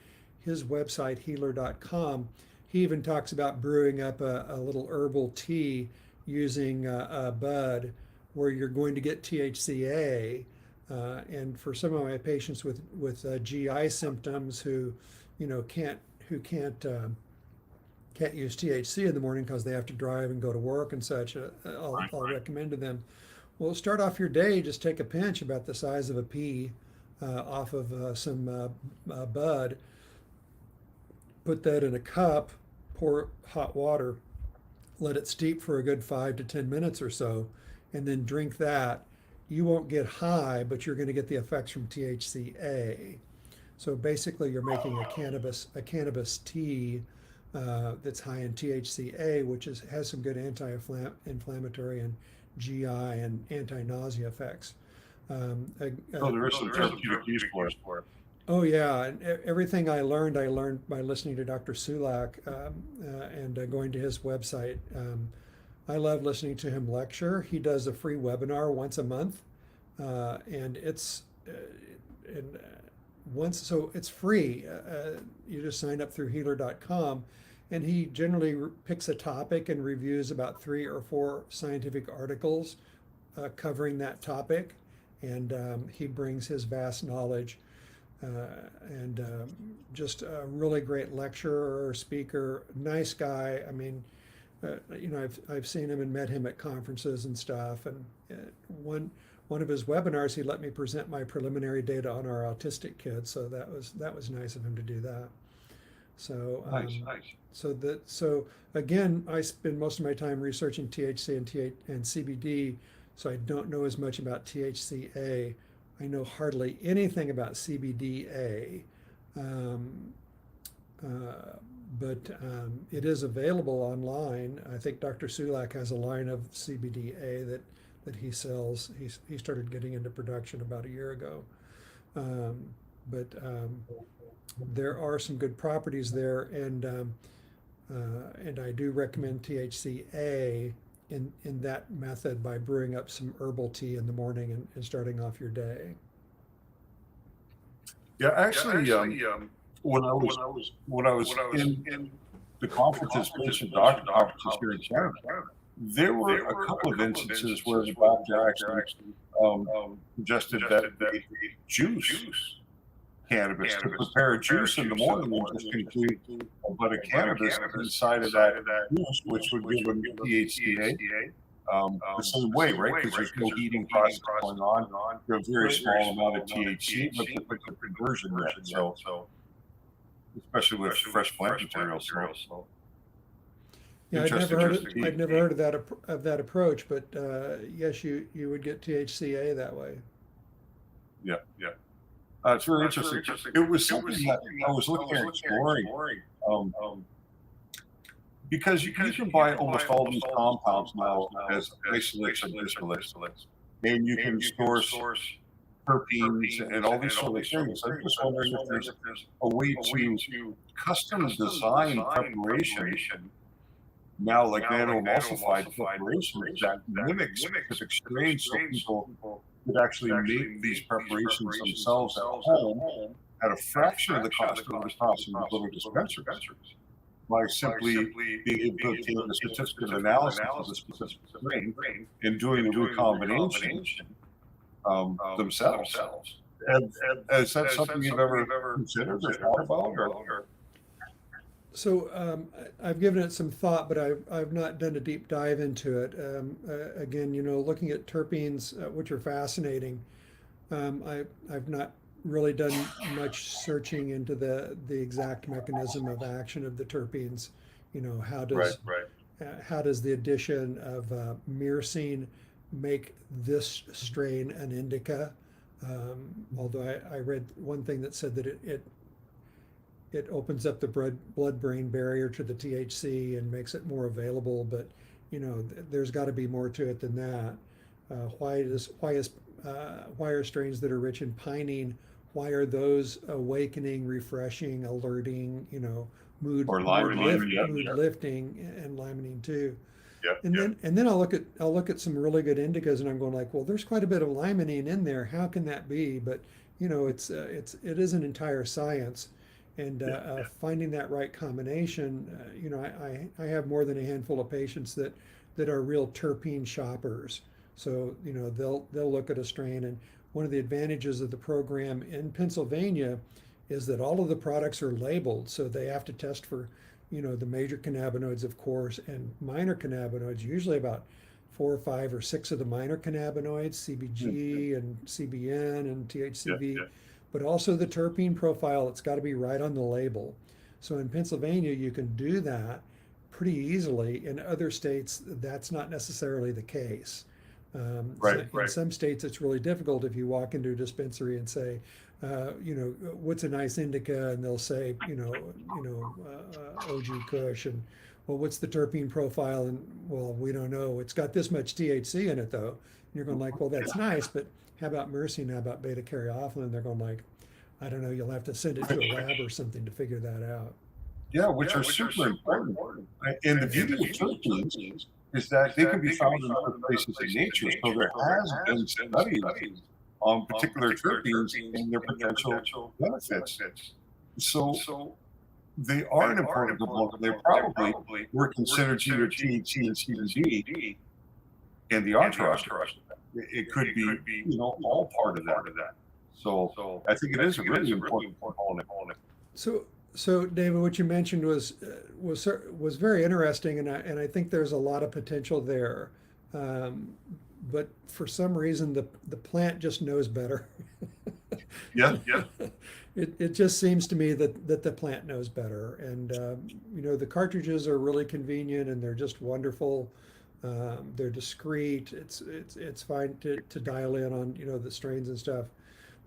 his website, healer.com. He even talks about brewing up a little herbal tea using a bud where you're going to get THCA. And for some of my patients with GI symptoms who can't use THC in the morning because they have to drive and go to work and such, I'll recommend to them, well, start off your day, just take a pinch about the size of a pea off of some bud, put that in a cup, pour hot water, let it steep for a good 5 to 10 minutes or so, and then drink that. You won't get high, but you're going to get the effects from THCA. So basically, you're making a cannabis tea that's high in THCA, which has some good anti-inflammatory and GI and anti-nausea effects. So there is some therapeutic use for it. Oh yeah, and everything I learned by listening to Dr. Sulak and going to his website. I love listening to him lecture. He does a free webinar once a month, and it's it's free. You just sign up through healer.com, and he generally picks a topic and reviews about 3 or 4 scientific articles covering that topic, and he brings his vast knowledge. Just a really great lecturer, speaker, nice guy. I mean, I've seen him and met him at conferences and stuff. And one of his webinars, he let me present my preliminary data on our autistic kids. So that was nice of him to do that. So nice. So again, I spend most of my time researching THC and CBD. So I don't know as much about THCA. I know hardly anything about CBDA. but it is available online. I think Dr. Sulak has a line of CBDA that he sells. He started getting into production about a year ago. But there are some good properties there, and I do recommend THCA in that method by brewing up some herbal tea in the morning and starting off your day. Yeah, actually, when I was in the conferences, patient doctor conferences here in Canada, there were a couple of instances where the doctor actually suggested that they juice cannabis to prepare a juice in the morning and just include a bud of cannabis inside of that juice, which would give them THCA. The same way, right? Because there's no heating process going on. There's a very small amount of THC, but the conversion rate. So, especially with fresh plant material. So, yeah, I'd never heard of that approach, but yes, you would get THCA that way. Yeah. It's very interesting. It was something that I was looking at exploring. Because you can buy almost all these compounds now as isolates and disolates. And you can source terpenes and all these sort of things. I'm just wondering if there's a way to custom design preparation now, like nano-emulsified preparations that mimics specific strains, so people could actually make these preparations themselves at home at a fraction of the cost of the cost of the little dispensaries, by simply being able to obtain the certificate of analysis of the specific strain and doing the recombination themselves. Is that something you've ever considered or thought about? Or? So I've given it some thought, but I've not done a deep dive into it. Again, looking at terpenes, which are fascinating. I've not really done much searching into the exact mechanism of action of the terpenes. How does the addition of myrcene make this strain an indica? Although I read one thing that said that it opens up the blood-brain barrier to the THC and makes it more available, but there's got to be more to it than that. Why are strains that are rich in pinene? Why are those awakening, refreshing, alerting? Mood lifting, and limonene too. And then I'll look at some really good indicas, and I'm going like, well, there's quite a bit of limonene in there. How can that be? But it is an entire science. And finding that right combination, I have more than a handful of patients that are real terpene shoppers. So they'll look at a strain, and one of the advantages of the program in Pennsylvania is that all of the products are labeled, so they have to test for the major cannabinoids, of course, and minor cannabinoids. Usually about 4 or 5 or 6 of the minor cannabinoids, CBG and CBN and THCV. But also the terpene profile, it's got to be right on the label. So in Pennsylvania, you can do that pretty easily. In other states, that's not necessarily the case. In some states, it's really difficult if you walk into a dispensary and say, what's a nice indica? And they'll say, OG Kush. And, well, what's the terpene profile? And, well, we don't know. It's got this much THC in it, though. And you're going like, well, that's nice, but how about myrcene? How about beta-caryophyllene? And they're going like, I don't know, you'll have to send it to a lab or something to figure that out. Yeah, which are super important. And the beauty of terpenes is that they can be found in other places in nature. So there has been studies on particular terpenes and their potential benefits. So they are an important component. They probably were considered to your THC and CBD and the entourage. It could be, all part of that. So I think it is a really important component. So David, what you mentioned was very interesting, and I think there's a lot of potential there. But for some reason, the plant just knows better. Yeah. It just seems to me that the plant knows better, and the cartridges are really convenient and they're just wonderful. They're discreet. It's fine to dial in on the strains and stuff.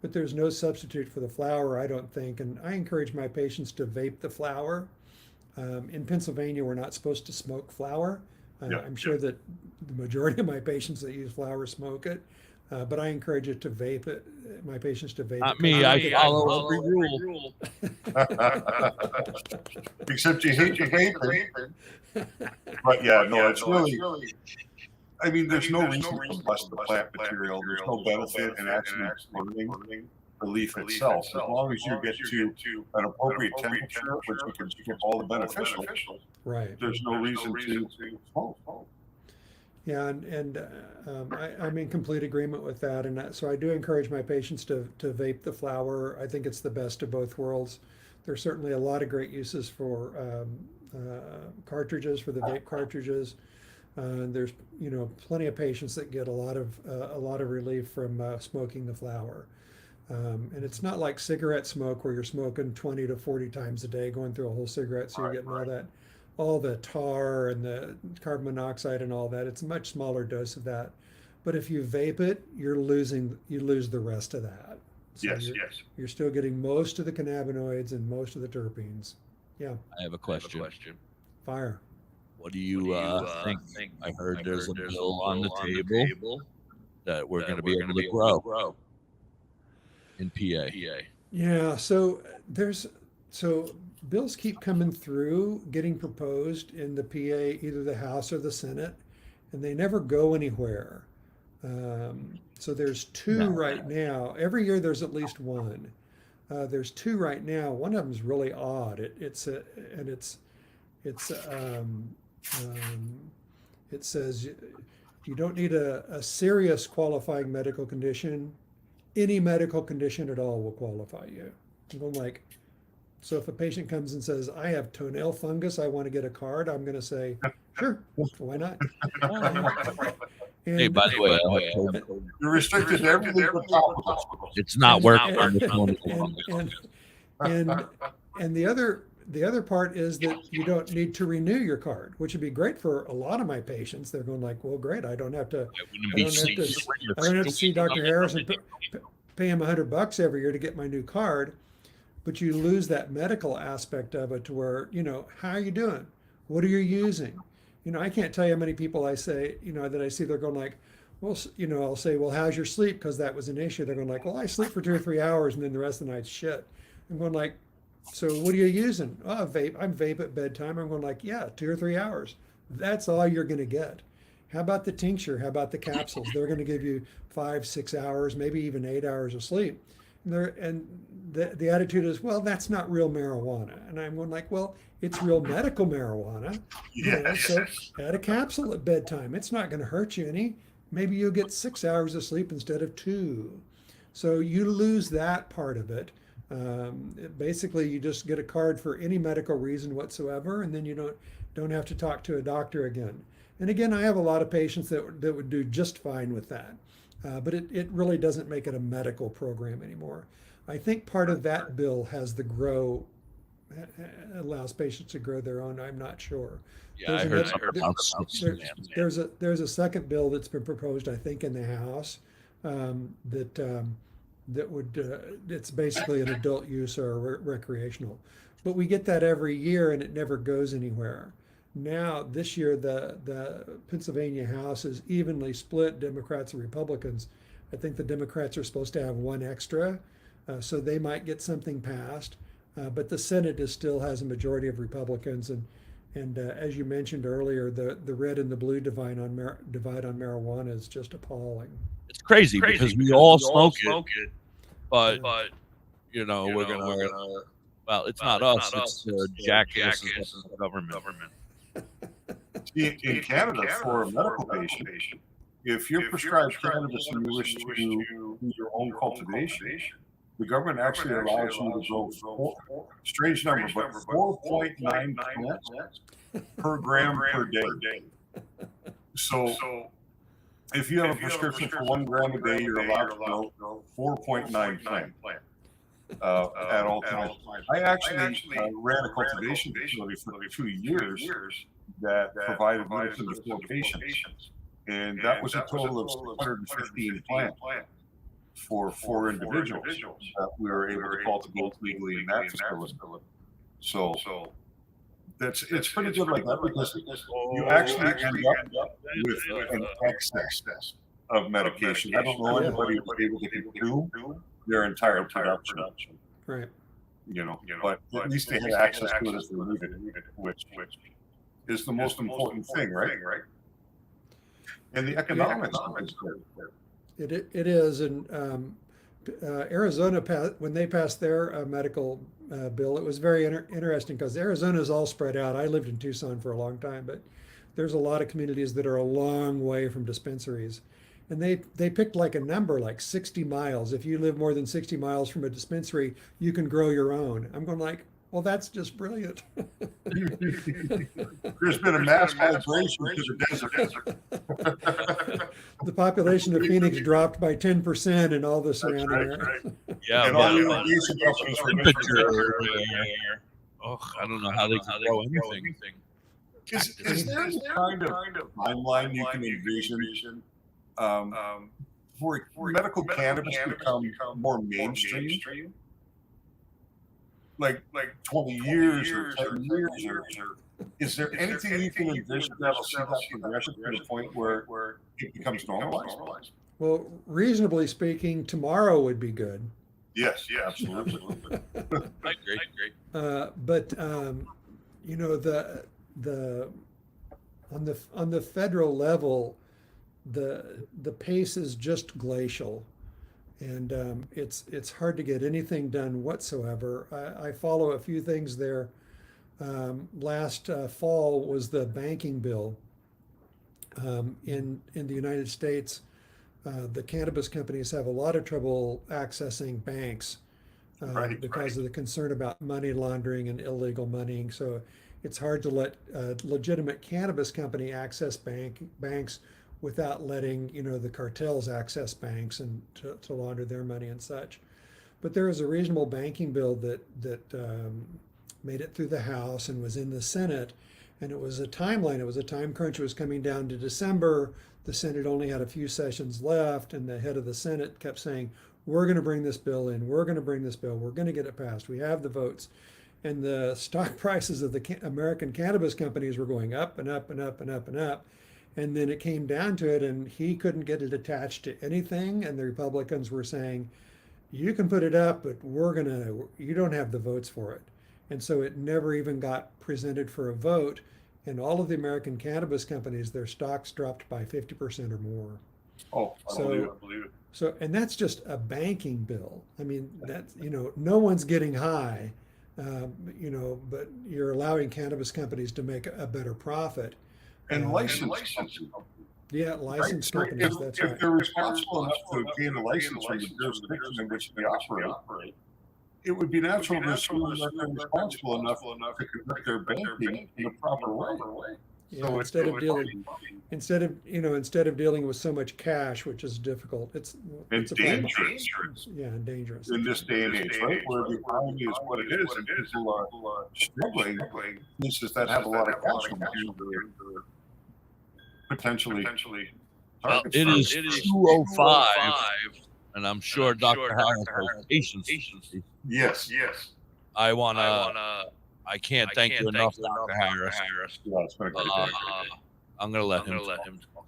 but there's no substitute for the flower, I don't think. And I encourage my patients to vape the flower. In Pennsylvania, we're not supposed to smoke flower. I'm sure that the majority of my patients that use flower smoke it, but I encourage it to vape it. My patients to vape Not it. me. I follow every rule. Except you hate your vaping. But yeah, no, it's really. I mean, there's no reason to bust the plant material. There's no benefit in actually burning the leaf itself. As long as you get to an appropriate temperature, which you can skip all the beneficial, Right. there's no reason to smoke. Yeah, and I'm in complete agreement with that. And so I do encourage my patients to vape the flower. I think it's the best of both worlds. There's certainly a lot of great uses for cartridges, for the vape cartridges. There's plenty of patients that get a lot of relief from smoking the flower. And it's not like cigarette smoke where you're smoking 20 to 40 times a day, going through a whole cigarette, so you're getting all the tar and the carbon monoxide and all that. It's a much smaller dose of that. But if you vape it, you lose the rest of that. So Yes. you're still getting most of the cannabinoids and most of the terpenes. Yeah. I have a question. Fire. What do you think? I heard there's a bill on the table that we're going to be able to grow in PA. Yeah. So bills keep coming through, getting proposed in the PA, either the House or the Senate, and they never go anywhere. So there's two right now. Every year there's at least one. There's two right now. One of them is really odd. It says you don't need a serious qualifying medical condition. Any medical condition at all will qualify you. I'm going like, so if a patient comes and says, I have toenail fungus, I want to get a card, I'm going to say, sure, why not? Hey, by the way, You're restricted to everything but topicals. it's not working on the phone. And the other part is that you don't need to renew your card, which would be great for a lot of my patients. They're going like, well, great, I don't have to see Dr. Harris and pay him $100 every year to get my new card. But you lose that medical aspect of it to where, how are you doing? What are you using? I can't tell you how many people I say, that I see, they're going like, well, I'll say, well, how's your sleep? Because that was an issue. They're going like, well, I sleep for 2 or 3 hours and then the rest of the night's shit. I'm going like, so what are you using? Oh, vape. I'm vape at bedtime. I'm going like, yeah, 2 or 3 hours. That's all you're going to get. How about the tincture? How about the capsules? They're going to give you 5, 6 hours, maybe even 8 hours of sleep. And the attitude is, well, that's not real marijuana. And I'm going like, well, it's real medical marijuana. So add a capsule at bedtime. It's not going to hurt you any. Maybe you'll get 6 hours of sleep instead of 2. So you lose that part of it. Basically, you just get a card for any medical reason whatsoever, and then you don't have to talk to a doctor again. And again, I have a lot of patients that would do just fine with that. But it really doesn't make it a medical program anymore. I think part of that bill has allows patients to grow their own. I'm not sure. Yeah, I heard there's a second bill that's been proposed, I think, in the House that would it's basically an adult use or recreational. But we get that every year and it never goes anywhere. Now, this year, the Pennsylvania House is evenly split, Democrats and Republicans. I think the Democrats are supposed to have one extra, so they might get something passed. But the Senate still has a majority of Republicans. And as you mentioned earlier, the red and the blue divide on marijuana is just appalling. It's crazy because we all smoke it, but we're gonna. Well, it's not us. It's the jackasses of the government. In Canada, for a medical patient, if you're prescribed cannabis and you wish to do your own cultivation, the government actually allows you to grow strange number, but 4.9 plants per gram per day. So if you have a prescription for 1 gram a day, you're allowed to grow 4.9 plants. At all times. I actually ran a cultivation facility for 2 years that provided medicine to 4 patients. And that was a total of 615 plants. for 4 individuals that we were able to cultivate legally in that facility. So it's pretty good like that, because you actually end up with an excess of medication. I don't know anybody who's able to consume their entire production, Right. but at least they had access to it as they needed it, which is the most important thing, right? And the economics is good. It is, and Arizona when they passed their medical bill, it was very interesting because Arizona is all spread out. I lived in Tucson for a long time, but there's a lot of communities that are a long way from dispensaries, and they picked like a number like 60 miles. If you live more than 60 miles from a dispensary, you can grow your own. I'm going like, well, that's just brilliant. There's been a mass migration to the desert. The population of Phoenix dropped by 10% in all the surrounding areas. Yeah, And all the irrigation companies were temperature. Oh, I don't know how they can grow anything. Is there any kind of timeline you can envision for medical cannabis to become more mainstream? Like 20 years or 10 years, or is there anything you can envision that will see that progression to the point where it becomes normalized? Well, reasonably speaking, tomorrow would be good. Yes, absolutely. I agree. But you know, on the federal level, the pace is just glacial, and it's hard to get anything done whatsoever. I follow a few things there. Last fall was the banking bill in the United States. The cannabis companies have a lot of trouble accessing banks because of the concern about money laundering and illegal moneying. So it's hard to let a legitimate cannabis company access banks without letting the cartels access banks and to launder their money and such. But there was a reasonable banking bill that made it through the House and was in the Senate, and it was a timeline. It was a time crunch. It was coming down to December. The Senate only had a few sessions left, and the head of the Senate kept saying, "We're going to bring this bill in. We're going to bring this bill. We're going to get it passed. We have the votes." And the stock prices of the American cannabis companies were going up and up and up and up and up. And then it came down to it, and he couldn't get it attached to anything. And the Republicans were saying, "You can put it up, but you don't have the votes for it." And so it never even got presented for a vote. And all of the American cannabis companies, their stocks dropped by 50% or more. Oh, I believe it. So, and that's just a banking bill. I mean, that's, no one's getting high, but you're allowing cannabis companies to make a better profit. And licensed. Yeah, licensed companies, that's if right. they're responsible enough to obtain a license from the jurisdiction in which they operate, it would be natural to assume that they're responsible enough to conduct their banking in a proper way. Yeah, So instead of dealing with so much cash, which is difficult, it's a problem. dangerous Yeah, and dangerous. in this day and age, right? Where the economy is what it is, and people are struggling. Places that have a lot of cash on hand are potentially Well, targets it for is 2:05, and I'm sure Dr. Harris has patience. Yes. I can't thank you enough, Dr. Harris. Yeah, it's been a great day. I'm going to let him talk.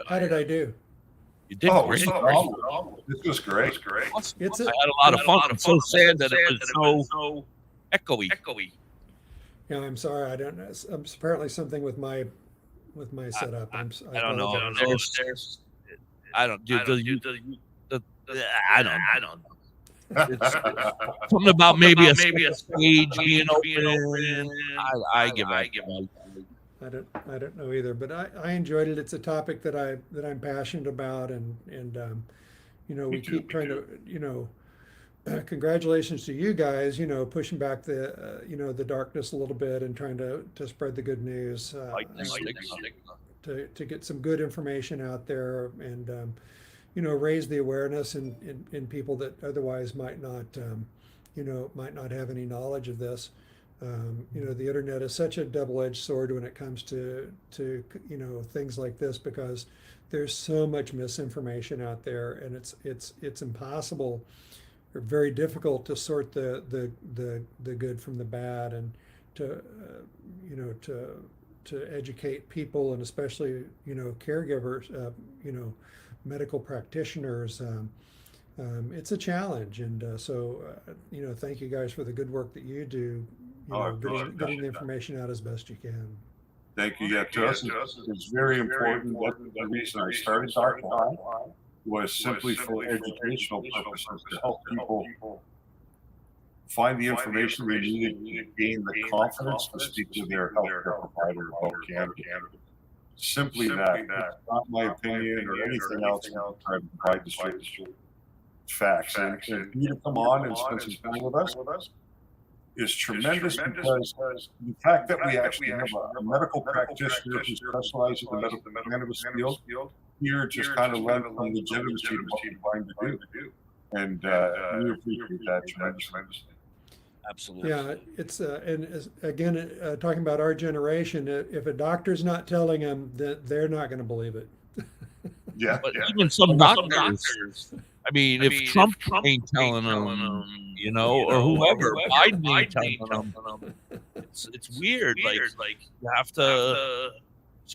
How did I do? You did great. This was great. Awesome. It's I a, had a lot of fun. I'm so sad that it was so echoey. I'm sorry, I don't know. Apparently something with my setup. I don't know. I don't know. It's something about maybe a stage being open. I give up. I don't know either, but I enjoyed it. It's a topic that I'm passionate about, and we keep trying to, congratulations to you guys, pushing back the darkness a little bit and trying to spread the good news, to get some good information out there, and raise the awareness in people that otherwise might not have any knowledge of this. The internet is such a double-edged sword when it comes to things like this, because there's so much misinformation out there, and it's impossible or very difficult to sort the good from the bad, and to educate people, and especially caregivers, medical practitioners. It's a challenge, and thank you guys for the good work that you do. Getting the information out as best you can. Thank you. Yeah, to us, it's very important. That's the reason I started Dr. High, was simply for educational purposes, to help people find the information they needed to gain the confidence to speak to their healthcare provider about cannabis. Simply that. It's not my opinion or anything else. I'm trying to provide the straight facts. And for you to come on and spend some time with us is tremendous, because the fact that we actually have a medical practitioner who specializes in the medical cannabis field here just kind of lends some legitimacy to what we're trying to do. And we appreciate that tremendously. Absolutely. Yeah, it's again, talking about our generation, if a doctor's not telling them, that they're not going to believe it. Yeah. But even some doctors, I mean, if Trump ain't telling them, or whoever, Biden ain't telling them, it's weird. Like, you have to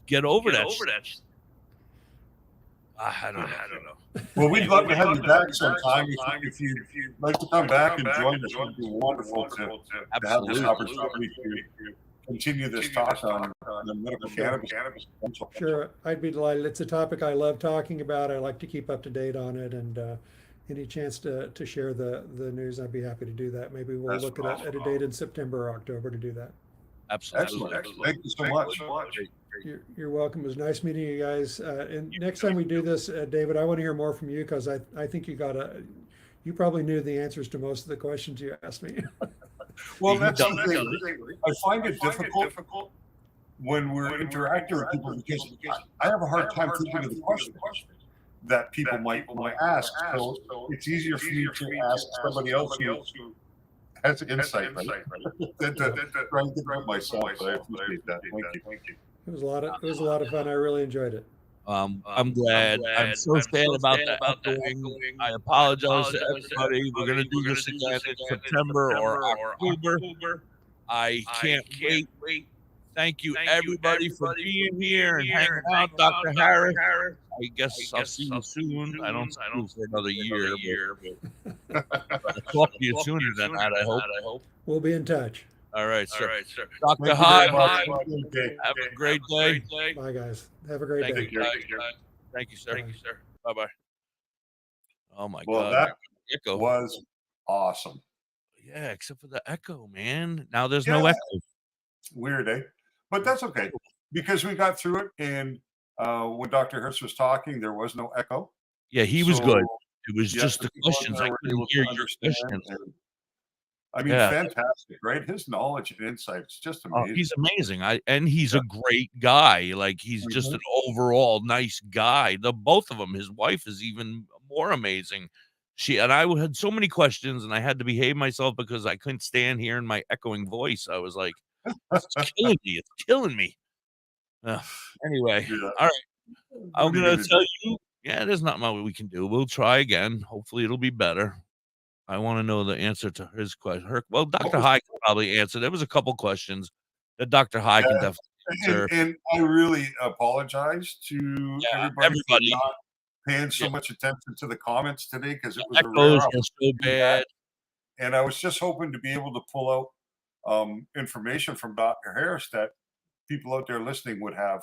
get over that. I don't know. Well, we'd love to have you back sometime. If you'd like to come back and join us, it would be wonderful to have this opportunity to continue this talk on the medical cannabis. Sure, I'd be delighted. It's a topic I love talking about. I like to keep up to date on it, and any chance to share the news, I'd be happy to do that. Maybe we'll look at a date in September or October to do that. Absolutely. Excellent. Thank you so much. You're welcome. It was nice meeting you guys. And next time we do this, David, I want to hear more from you, because I think you probably knew the answers to most of the questions you asked me. Well, that's the thing. I find it difficult when we're interacting with people, because I have a hard time thinking of the questions that people might want to ask. So it's easier for me to ask somebody else who has insight, right? than to try and think of myself. But I appreciate that. Thank you. It was a lot of fun. I really enjoyed it. I'm glad. I'm so sad about that echoing. I apologize to everybody. We're going to do this again in September or October. I can't wait. Thank you, everybody, for being here and hanging out. Dr. Harris, I guess I'll see you soon. I don't see you for another year, but I'll talk to you sooner than that, I hope. We'll be in touch. All right, sir. Dr. High, have a great day. Bye, guys. Have a great day. Thank you, sir. Bye-bye. Oh, my Well, God. that echo was awesome. Yeah, except for the echo, man. Now there's no echo. Weird, eh? But that's okay, because we got through it. And when Dr. Harris was talking, there was no echo. Yeah, he was good. It was just the questions. I couldn't hear your questions. I mean, fantastic, right? His knowledge and insight is just amazing. He's amazing. And he's a great guy. Like, he's just an overall nice guy. Both of them. His wife is even more amazing. I had so many questions, and I had to behave myself because I couldn't stand hearing my echoing voice. I was like, it's killing me. It's killing me. Anyway, all right. I'm going to tell you, there's not much we can do. We'll try again. Hopefully it'll be better. I want to know the answer to his question. Well, Dr. High can probably answer. There was a couple questions that Dr. High can definitely answer. And I really apologize to everybody for not paying so much attention to the comments today, because it was a rare so bad. And I was just hoping to be able to pull out information from Dr. Harris that people out there listening would have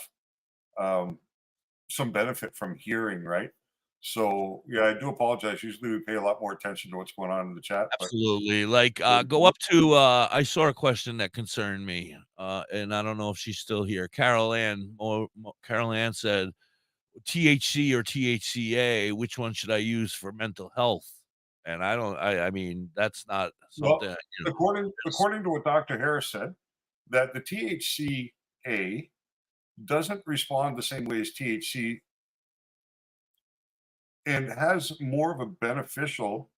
some benefit from hearing, right? So I do apologize. Usually we pay a lot more attention to what's going on in the chat. Absolutely. Like, go up to I saw a question that concerned me, and I don't know if she's still here. Carol Ann said, THC or THCA, which one should I use for mental health? And I mean, that's not something. Well, according to what Dr. Harris said, that the THCA doesn't respond the same way as THC, and has more of a beneficial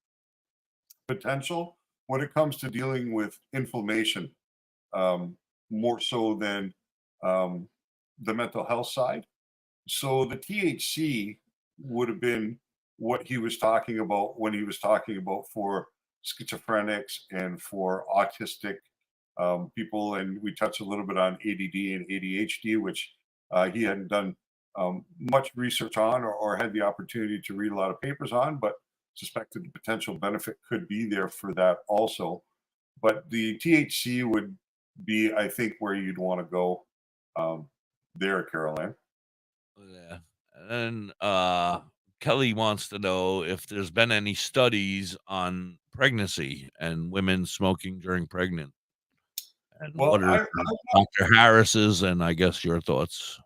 potential when it comes to dealing with inflammation more so than the mental health side. So the THC would have been what he was talking about when he was talking about for schizophrenics and for autistic people. And we touched a little bit on ADD and ADHD, which he hadn't done much research on or had the opportunity to read a lot of papers on, but suspected the potential benefit could be there for that also. But the THC would be, I think, where you'd want to go there, Caroline. Yeah. And Kelly wants to know if there's been any studies on pregnancy and women smoking during pregnant. And Well, what are Dr. Harris's and I guess your thoughts?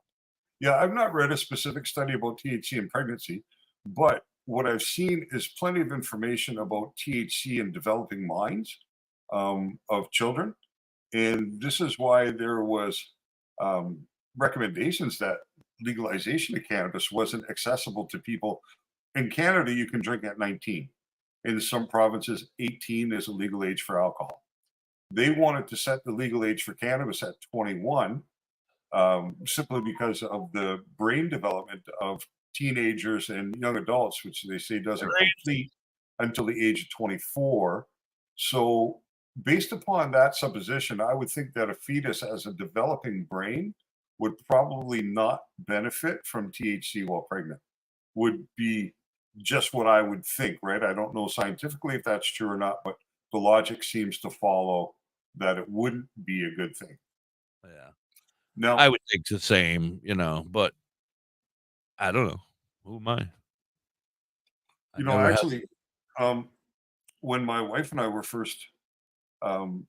Yeah, I've not read a specific study about THC in pregnancy, but what I've seen is plenty of information about THC in developing minds of children. And this is why there was recommendations that legalization of cannabis wasn't accessible to people. In Canada, you can drink at 19. In some provinces, 18 is a legal age for alcohol. They wanted to set the legal age for cannabis at 21, simply because of the brain development of teenagers and young adults, which they say doesn't complete until the age of 24. So, based upon that supposition, I would think that a fetus as a developing brain would probably not benefit from THC while pregnant, would be just what I would think, right? I don't know scientifically if that's true or not, but the logic seems to follow that it wouldn't be a good thing. Yeah. Now, I would think the same, but I don't know. Who am I? actually, when my wife and I were first um,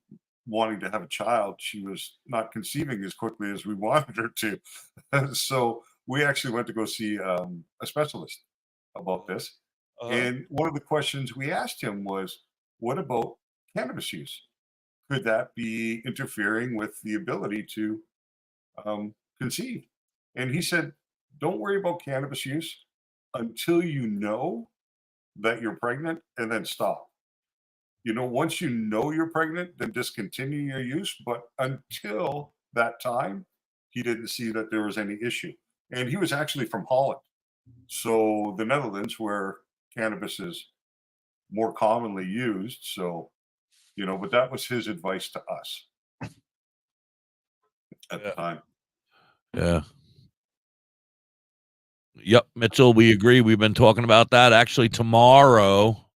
wanting to have a child, she was not conceiving as quickly as we wanted her to. So we actually went to go see a specialist about this. And one of the questions we asked him was, what about cannabis use? Could that be interfering with the ability to conceive? And he said, don't worry about cannabis use until you know that you're pregnant, and then stop. Once you know you're pregnant, then discontinue your use. But until that time, he didn't see that there was any issue. And he was actually from Holland. So the Netherlands, where cannabis is more commonly used. So, but that was his advice to us at the time. Yeah. Yep, Mitchell, we agree. We've been talking about that. Actually, tomorrow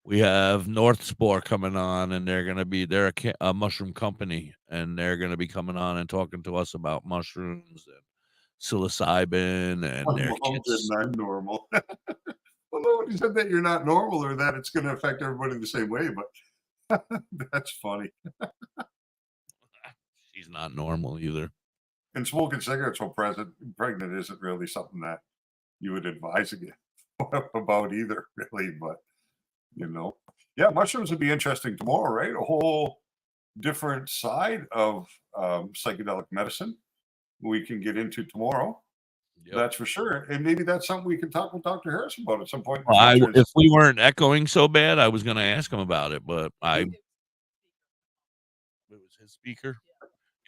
we have North Spore coming on, and they're a mushroom company, and they're going to be coming on and talking to us about mushrooms and psilocybin and their kits. I'm normal. Well, nobody said that you're not normal or that it's going to affect everybody the same way, but that's funny. She's not normal either. And smoking cigarettes while pregnant isn't really something that you would advise again about either, really. But yeah, mushrooms would be interesting tomorrow, right? A whole different side of psychedelic medicine we can get into tomorrow. Yep. That's for sure. And maybe that's something we can talk with Dr. Harris about at some point. Well, if we weren't echoing so bad, I was going to ask him about it, but it was his speaker.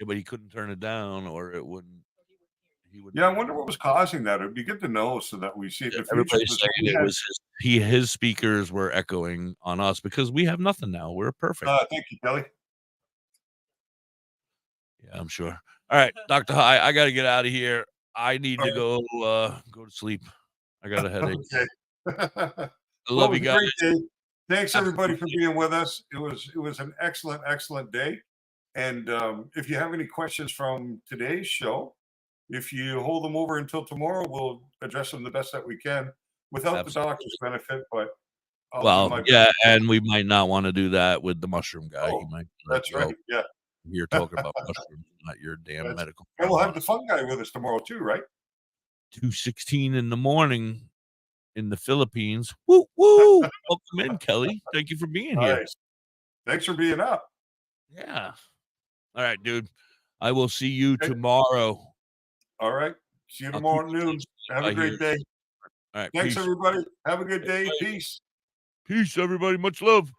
Yeah, but he couldn't turn it down, or it wouldn't. He would. Yeah, I wonder what was causing that. It'd be good to know so that we see it in the future. Everybody's saying it was his speakers were echoing on us because we have nothing now. We're perfect. Thank you, Kelly. Yeah, I'm sure. All right, Dr. High, I got to get out of here. I need to go to sleep. I got a headache. Okay. I love you guys. Thanks everybody for being with us. It was an excellent day. And if you have any questions from today's show, if you hold them over until tomorrow, we'll address them the best that we can without the doctor's benefit. But and we might not want to do that with the mushroom guy. Oh, he might. That's right. Yeah. You're talking about mushrooms, not your damn medical. And we'll have the fun guy with us tomorrow too, right? 2:16 in the morning in the Philippines. Woo woo! Welcome in, Kelly. Thank you for being here. Thanks for being up. Yeah. All right, dude. I will see you tomorrow. All right. See you tomorrow at noon. Have a great day. All right. Thanks, peace. everybody. Have a good day. Peace. Peace, everybody. Much love.